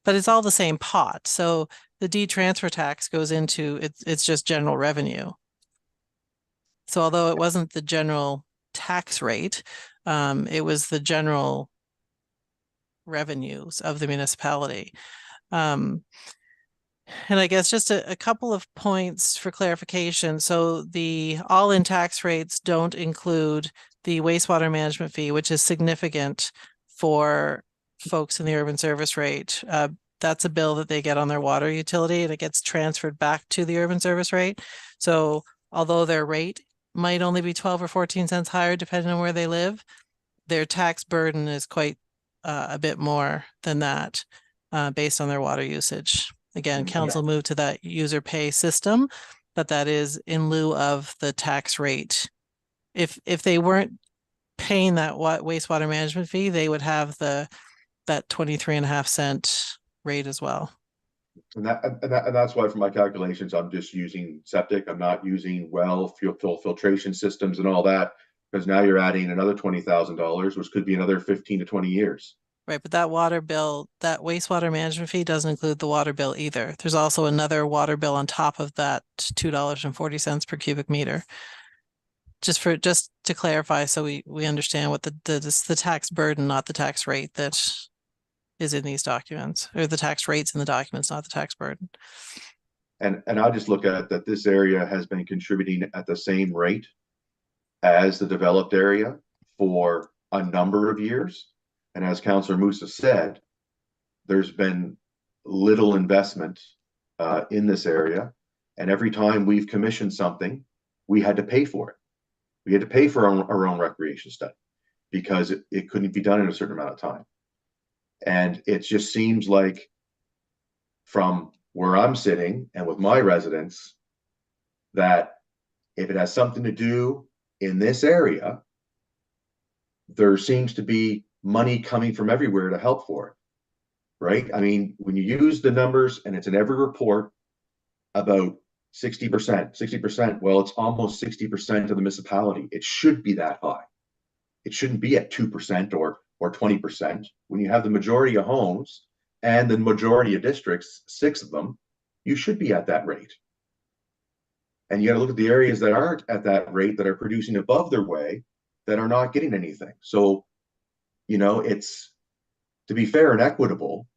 but it's all the same pot. So the transfer tax goes into, it's just general revenue. So although it wasn't the general tax rate, it was the general revenues of the municipality. And I guess just a couple of points for clarification. So the all-in tax rates don't include the wastewater management fee, which is significant for folks in the urban service rate. that's a bill that they get on their water utility, and it gets transferred back to the urban service rate. So although their rate might only be 12 or 14 cents higher depending on where they live, their tax burden is quite a bit more than that based on their water usage. Again, council moved to that user pay system, but that is in lieu of the tax rate. If they weren't paying that wastewater management fee, they would have that 23.5 cent rate as well. And that's why for my calculations, I'm just using septic. I'm not using well, fuel filtration systems and all that, because now you're adding another $20,000, which could be another 15 to 20 years. Right, but that water bill, that wastewater management fee doesn't include the water bill either. There's also another water bill on top of that, $2.40 per cubic meter. Just to clarify, so we understand what the tax burden, not the tax rate that is in these documents, or the tax rates in the documents, not the tax burden. And I just look at that this area has been contributing at the same rate as the developed area for a number of years. And as Councillor Musa said, there's been little investment in this area. And every time we've commissioned something, we had to pay for it. We had to pay for our own recreation study because it couldn't be done in a certain amount of time. And it just seems like from where I'm sitting and with my residents, that if it has something to do in this area, there seems to be money coming from everywhere to help for it, right? I mean, when you use the numbers, and it's in every report, about 60%, well, it's almost 60% of the municipality. It should be that high. It shouldn't be at 2% or 20%. When you have the majority of homes and the majority of districts, 6 of them, you should be at that rate. And you got to look at the areas that aren't at that rate, that are producing above their way, that are not getting anything. So, you know, it's, to be fair and equitable,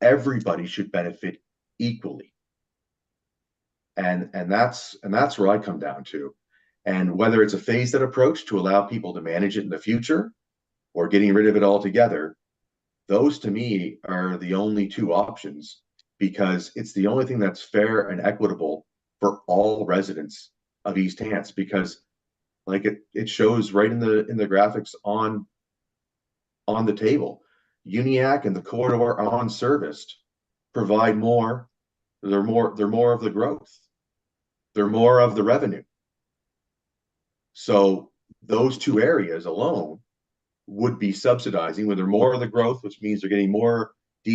everybody should benefit equally. And that's where I come down to. And whether it's a phased approach to allow people to manage it in the future, or getting rid of it altogether, those to me are the only 2 options, because it's the only thing that's fair and equitable for all residents of East Hants. Because like it shows right in the graphics on the table, Uniac and the corridor on serviced provide more. They're more of the growth. They're more of the revenue. So those 2 areas alone would be subsidizing, when they're more of the growth, which means they're getting more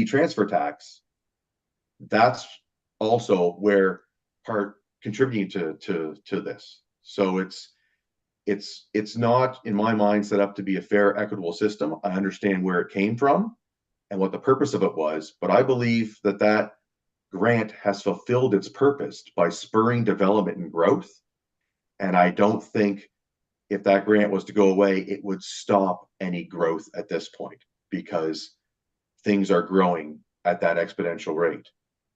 transfer tax. That's also where part contributing to this. So it's not, in my mind, set up to be a fair, equitable system. I understand where it came from and what the purpose of it was, but I believe that grant has fulfilled its purpose by spurring development and growth. And I don't think if that grant was to go away, it would stop any growth at this point, because things are growing at that exponential rate.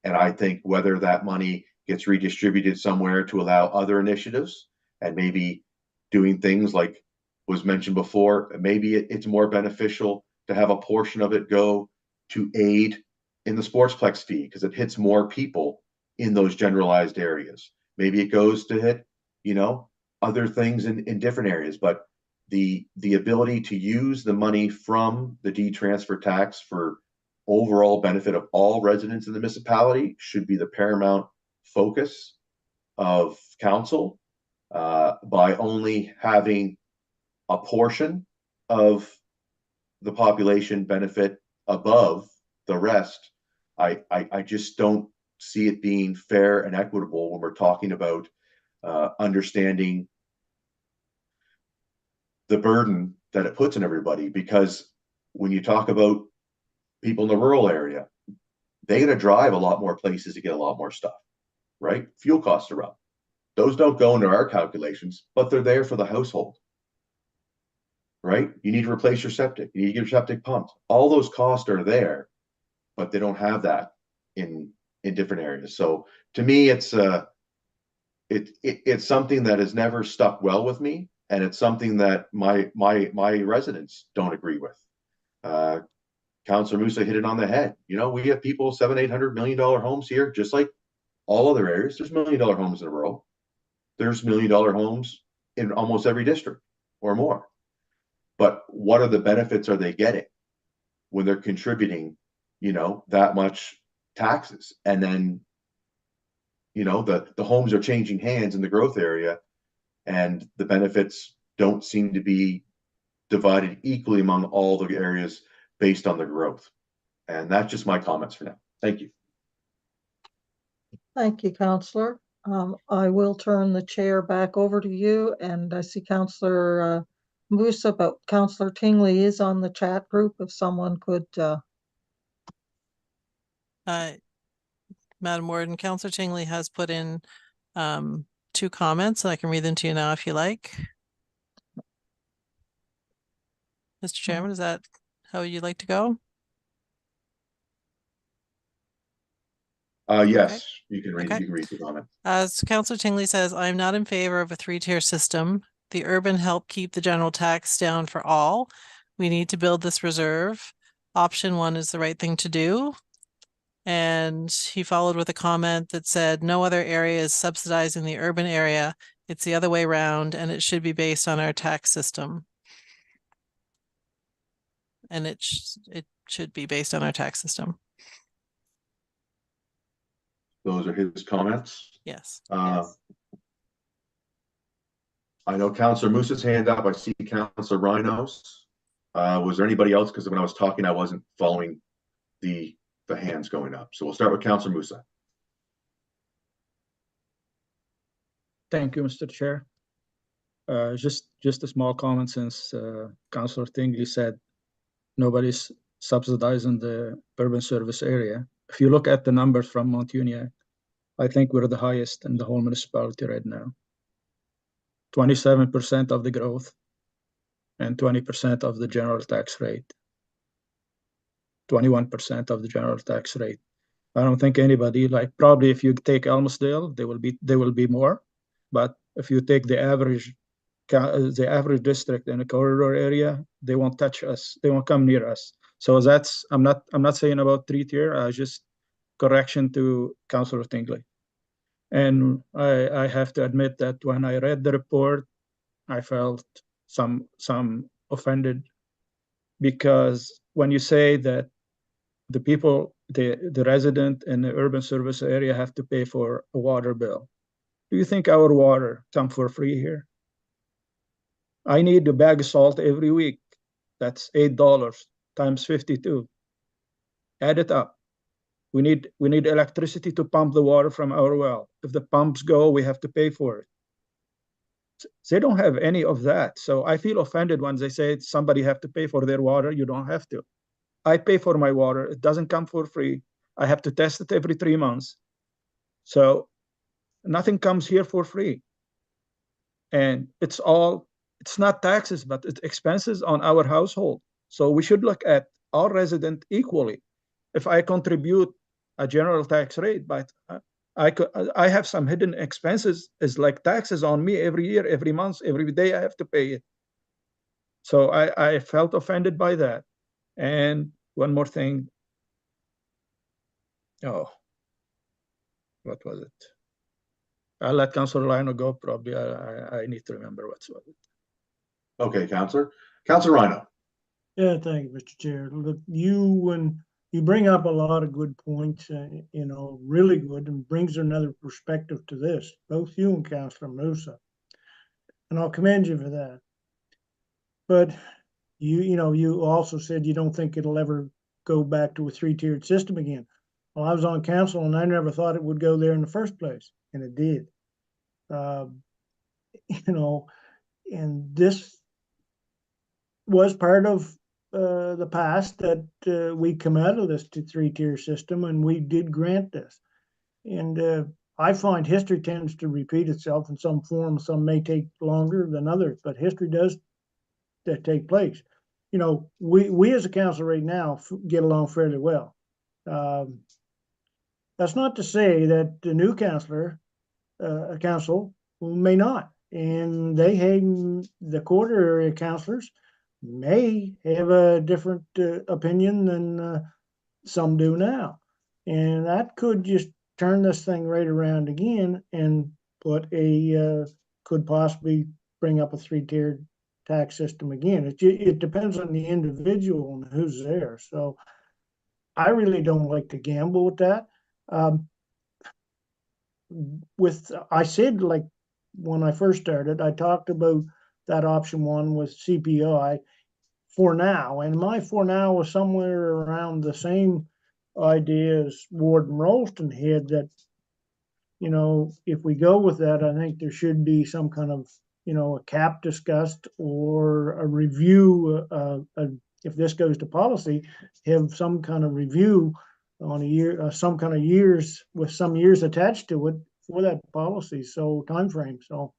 And I think whether that money gets redistributed somewhere to allow other initiatives, and maybe doing things like was mentioned before, maybe it's more beneficial to have a portion of it go to aid in the sportsplex fee, because it hits more people in those generalized areas. Maybe it goes to hit, you know, other things in different areas, but the ability to use the money from the transfer tax for overall benefit of all residents in the municipality should be the paramount focus of council. By only having a portion of the population benefit above the rest, I just don't see it being fair and equitable when we're talking about understanding the burden that it puts on everybody. Because when you talk about people in the rural area, they got to drive a lot more places to get a lot more stuff, right? Fuel costs are up. Those don't go into our calculations, but they're there for the household, right? You need to replace your septic. You need to get your septic pumped. All those costs are there, but they don't have that in different areas. So to me, it's something that has never stuck well with me, and it's something that my residents don't agree with. Councilor Musa hit it on the head. You know, we have people, $700-800 million homes here, just like all other areas. There's $1 million homes in a row. There's $1 million homes in almost every district or more. But what are the benefits are they getting when they're contributing, you know, that much taxes? And then, you know, the homes are changing hands in the growth area, and the benefits don't seem to be divided equally among all the areas based on the growth. And that's just my comments for now. Thank you. Thank you, Counselor. I will turn the chair back over to you, and I see Counselor Musa, but Counselor Tingley is on the chat group if someone could. Madam Warden, Counselor Tingley has put in 2 comments, and I can read them to you now if you like. Mr. Chairman, is that how you'd like to go? Yes, you can read the comment. As Counselor Tingley says, I'm not in favor of a 3-tier system. The urban help keep the general tax down for all. We need to build this reserve. Option 1 is the right thing to do. And he followed with a comment that said, no other area is subsidizing the urban area. It's the other way around, and it should be based on our tax system. And it should be based on our tax system. Those are his comments. Yes. Yes. I know Counselor Musa's hand up. I see Counselor Rhinos. Was there anybody else? Because when I was talking, I wasn't following the hands going up. So we'll start with Counselor Musa. Thank you, Mr. Chair. Just a small comment, since Councillor Tingley said nobody's subsidizing the urban service area. If you look at the numbers from Mount Union, I think we're the highest in the whole municipality right now. 27% of the growth and 20% of the general tax rate. 21% of the general tax rate. I don't think anybody, like, probably if you take Elmsdale, they will be more. But if you take the average district in a corridor area, they won't touch us. They won't come near us. So that's, I'm not saying about 3-tier. Just correction to Councillor Tingley. And I have to admit that when I read the report, I felt some offended, because when you say that the people, the resident in the urban service area have to pay for a water bill, do you think our water comes for free here? I need a bag of salt every week. That's $8 times 52. Add it up. We need electricity to pump the water from our well. If the pumps go, we have to pay for it. They don't have any of that. So I feel offended when they say somebody have to pay for their water. You don't have to. I pay for my water. It doesn't come for free. I have to test it every 3 months. So nothing comes here for free. And it's not taxes, but it's expenses on our household. So we should look at all residents equally. If I contribute a general tax rate, but I have some hidden expenses, is like taxes on me every year, every month, every day I have to pay it. So I felt offended by that. And one more thing. Oh, what was it? I'll let Councillor Lino go. Probably I need to remember what's what. Okay, Counselor. Counselor Rhino. Yeah, thank you, Mr. Chair. Look, you bring up a lot of good points, you know, really good, and brings another perspective to this, both you and Councillor Musa. And I'll commend you for that. But you also said you don't think it'll ever go back to a 3-tiered system again. Well, I was on council and I never thought it would go there in the first place, and it did. And this was part of the past, that we come out of this 3-tier system, and we did grant this. And I find history tends to repeat itself in some form. Some may take longer than others, but history does take place. You know, we as a council right now get along fairly well. That's not to say that the new council may not. And they hate the quarter area councilors. may have a different opinion than some do now. And that could just turn this thing right around again and put could possibly bring up a three-tiered tax system again. It depends on the individual and who's there. So I really don't like to gamble with that. I said, like, when I first started, I talked about that option one with CPI for now, and my for now was somewhere around the same idea as Ward and Rolston had, that, you know, if we go with that, I think there should be some kind of, you know, a cap discussed or a review, if this goes to policy, have some kind of review on a year, some kind of years, with some years attached to it for that policy, so timeframe. So,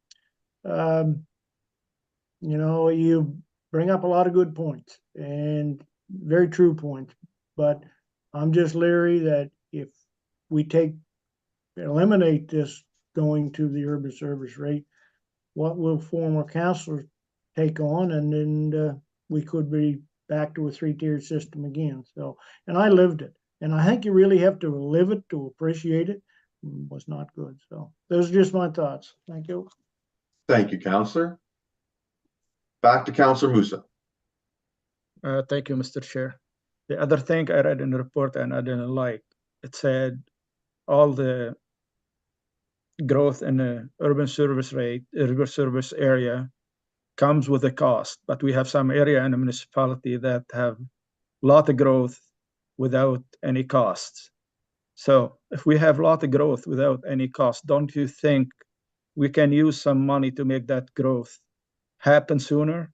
you know, you bring up a lot of good points and very true points, but I'm just leery that if we eliminate this going to the urban service rate, what will former councilors take on? And then we could be back to a three-tiered system again. So, and I lived it, and I think you really have to live it to appreciate it. It was not good. So those are just my thoughts. Thank you. Thank you, Councillor. Back to Councillor Musa. Thank you, Mr. Chair. The other thing I read in the report and I didn't like, it said all the growth in the urban service area comes with a cost, but we have some area in a municipality that have a lot of growth without any costs. So if we have a lot of growth without any cost, don't you think we can use some money to make that growth happen sooner?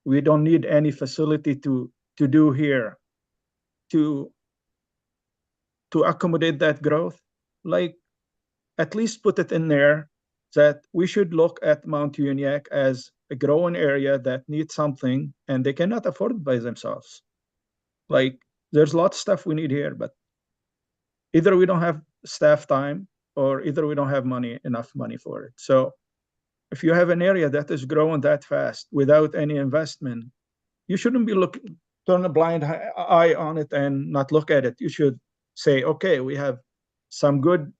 We don't need any facility to do here to accommodate that growth. Like, at least put it in there that we should look at Mount Uniacke as a growing area that needs something and they cannot afford it by themselves. Like, there's a lot of stuff we need here, but either we don't have staff time or either we don't have enough money for it. So if you have an area that is growing that fast without any investment, you shouldn't be turn a blind eye on it and not look at it. You should say, okay, we have some good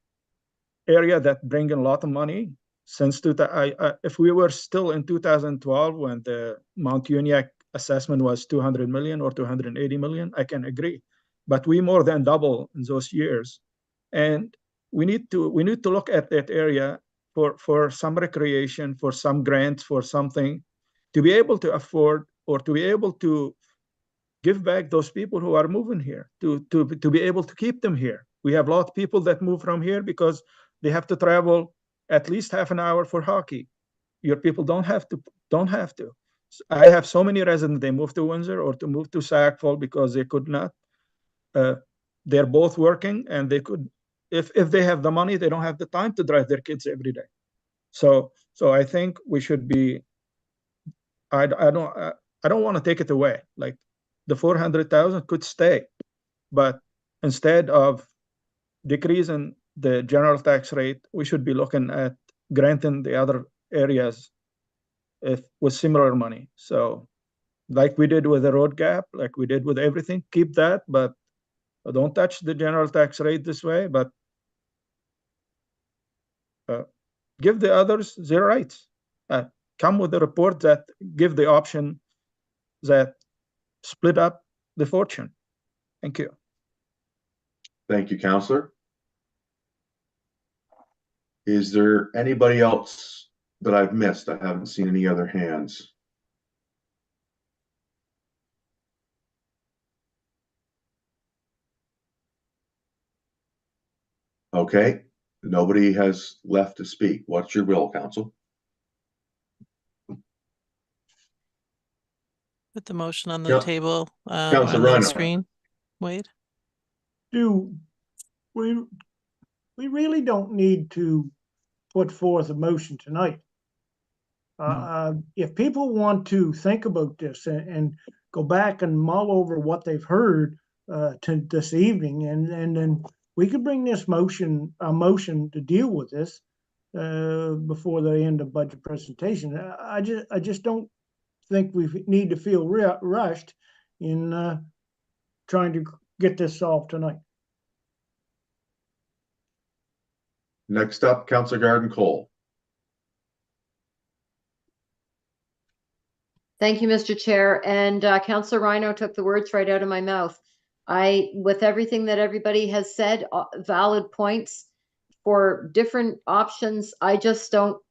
area that bring in a lot of money. Since if we were still in 2012 when the Mount Uniacke assessment was 200 million or 280 million, I can agree. But we more than double in those years, and we need to look at that area for some recreation, for some grants, for something to be able to afford or to be able to give back those people who are moving here, to be able to keep them here. We have a lot of people that move from here because they have to travel at least half an hour for hockey. Your people don't have to. I have so many residents, they move to Windsor or to move to Sackville because they could not. They're both working and they could, if they have the money, they don't have the time to drive their kids every day. So I think we should be, I don't want to take it away. Like, the 400,000 could stay, but instead of decreasing the general tax rate, we should be looking at granting the other areas with similar money. So like we did with the road gap, like we did with everything, keep that, but don't touch the general tax rate this way, but give the others their rights. Come with a report that give the option that split up the fortune. Thank you. Thank you, Councillor. Is there anybody else that I've missed? I haven't seen any other hands. Okay, nobody has left to speak. What's your will, Council? Put the motion on the table Councillor on Rhino. the screen. Wade? We really don't need to put forth a motion tonight. If people want to think about this and go back and mull over what they've heard to this evening, and then we could bring this motion to deal with this before the end of budget presentation. I just don't think we need to feel rushed in trying to get this solved tonight. Next up, Councilor Garden Cole. Thank you, Mr. Chair. And Councillor Rhino took the words right out of my mouth. With everything that everybody has said, valid points for different options, I just don't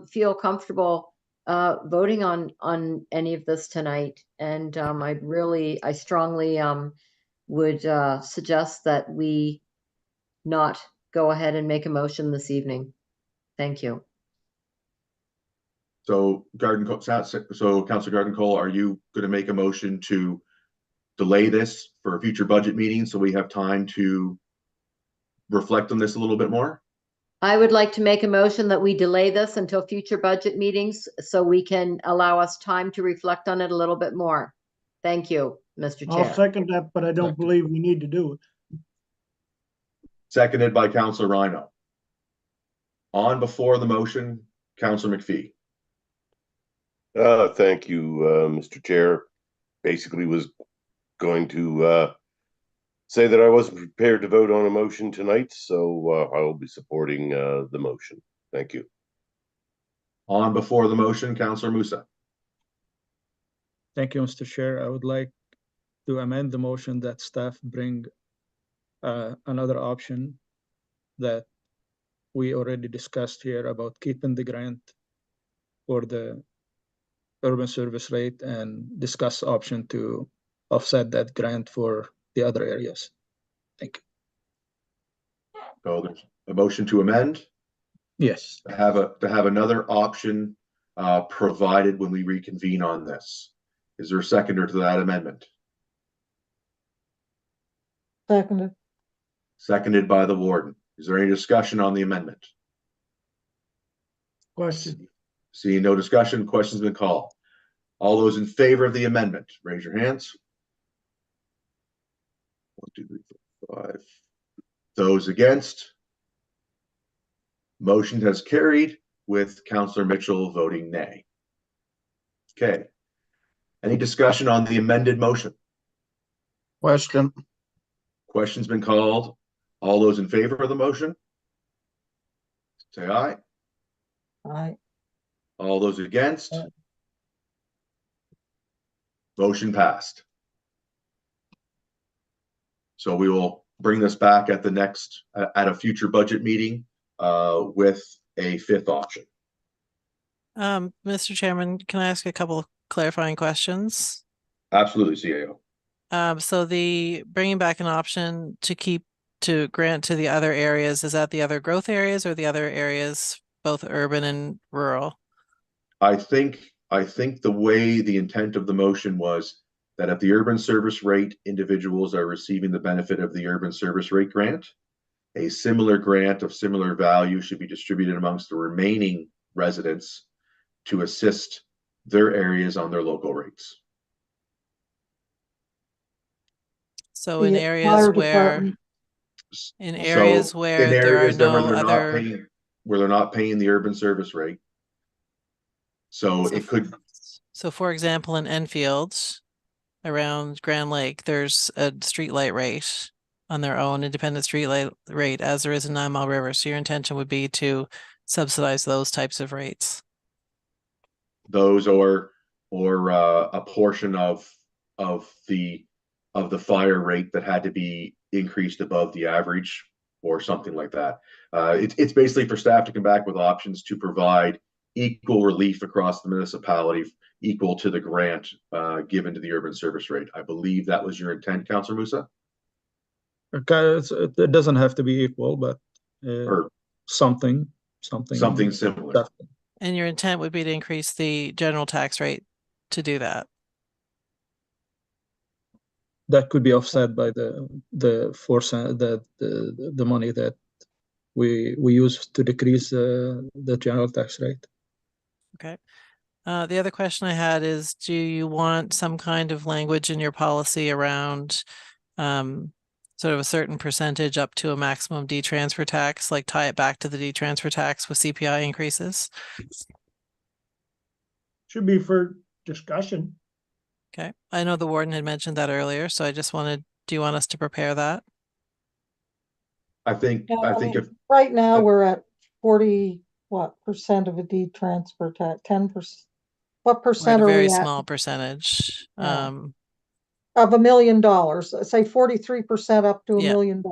feel comfortable voting on any of this tonight. And I strongly would suggest that we not go ahead and make a motion this evening. Thank you. So Councilor Garden Cole, are you going to make a motion to delay this for a future budget meeting so we have time to reflect on this a little bit more? I would like to make a motion that we delay this until future budget meetings so we can allow us time to reflect on it a little bit more. Thank you, Mr. Chair. I'll second that, but I don't believe we need to do it. Seconded by Councilor Rhino. On before the motion, Councilor McPhee. Thank you, Mr. Chair. Basically was going to say that I wasn't prepared to vote on a motion tonight, so I will be supporting the motion. Thank you. On before the motion, Councilor Musa. Thank you, Mr. Chair. I would like to amend the motion that staff bring another option that we already discussed here about keeping the grant for the urban service rate and discuss option to offset that grant for the other areas. Thank you. So there's a motion to amend. Yes. To have another option provided when we reconvene on this. Is there a seconder to that amendment? Seconded. Seconded by the warden. Is there any discussion on the amendment? Question. Seeing no discussion, question's been called. All those in favor of the amendment, raise your hands. 1, 2, 3, 4, 5. Those against? Motion has carried with Councillor Mitchell voting nay. Okay. Any discussion on the amended motion? Question. Question's been called. All those in favor of the motion? Say aye. Aye. All those against? Aye. Motion passed. So we will bring this back at the next, at a future budget meeting with a fifth option. Mr. Chairman, can I ask a couple of clarifying questions? Absolutely, CAO. So the bringing back an option to grant to the other areas, is that the other growth areas or the other areas, both urban and rural? I think the way the intent of the motion was that at the urban service rate, individuals are receiving the benefit of the urban service rate grant. A similar grant of similar value should be distributed amongst the remaining residents to assist their areas on their local rates. So in The areas fire where, department. in areas So where in there are areas that no where other, they're not paying the urban service rate. So it could, so for example, in Enfield, around Grand Lake, there's a streetlight rate on their own independent streetlight rate as there is in 9 Mile River. So your intention would be to subsidize those types of rates. those or a portion of the fire rate that had to be increased above the average or something like that. It's basically for staff to come back with options to provide equal relief across the municipality, equal to the grant given to the urban service rate. I believe that was your intent, Councillor Musa? Okay, it doesn't have to be equal, but Or something similar. And your intent would be to increase the general tax rate to do that. That could be offset by the 4 cent, the money that we use to decrease the general tax rate. Okay. The other question I had is, do you want some kind of language in your policy around sort of a certain percentage up to a maximum D-transfer tax, like tie it back to the D-transfer tax with CPI increases? Should be for discussion. Okay, I know the warden had mentioned that earlier, so I just wanted, do you want us to prepare that? I think, Yeah, I I think mean, if, right now we're at 40, what percent of a deed transfer tax? 10%. What We're at percent a are very we at small percentage. Yeah. of $1 million? Say 43% up to $1 Yeah. million.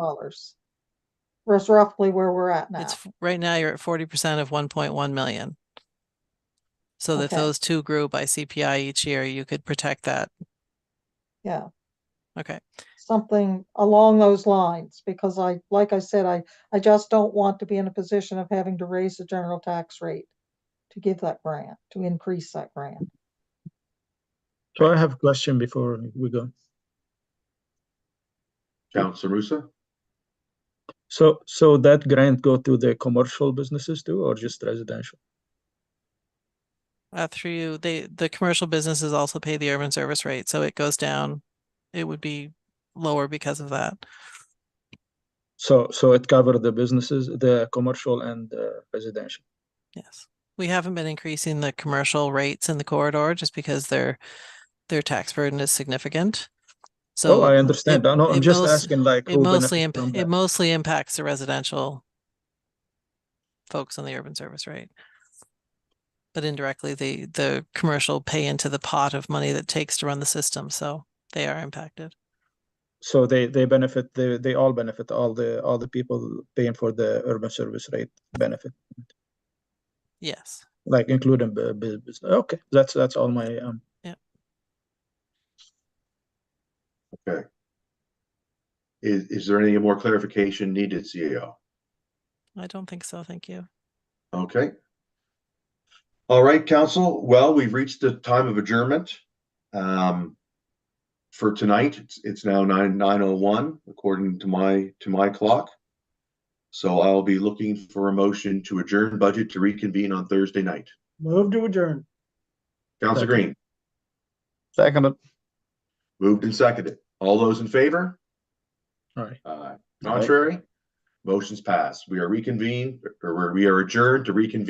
That's roughly where we're at now. It's right now you're at 40% of 1.1 million. So that Okay. those two grew by CPI each year, you could protect that. Yeah. Okay. Something along those lines, because like I said, I just don't want to be in a position of having to raise the general tax rate to give that grant, to increase that grant. So I have a question before we go. Councilor Russo? So that grant go to the commercial businesses too, or just residential? Through the commercial businesses also pay the urban service rate, so it goes down. It would be lower because of that. So it covered the businesses, the commercial and residential. Yes. We haven't been increasing the commercial rates in the corridor just because their tax burden is significant. So I understand. No, I'm just asking like who benefits from it that. mostly impacts the residential folks on the urban service rate. But indirectly, the commercial pay into the pot of money that it takes to run the system, so they are impacted. So they benefit, they all benefit, all the people paying for the urban service rate benefit. Yes. Like including business. Okay, that's all my Yeah. Okay. Is there any more clarification needed, CAO? I don't think so. Thank you. Okay. All right, council. Well, we've reached the time of adjournment. For tonight, it's now 9:01 according to my clock. So I'll be looking for a motion to adjourn budget to reconvene on Thursday night. Move to adjourn. Councilor Second. Green, Seconded. moved and seconded. All those in favor? all right. Contrary? Motion's passed. We are reconvened, or we are adjourned to reconvene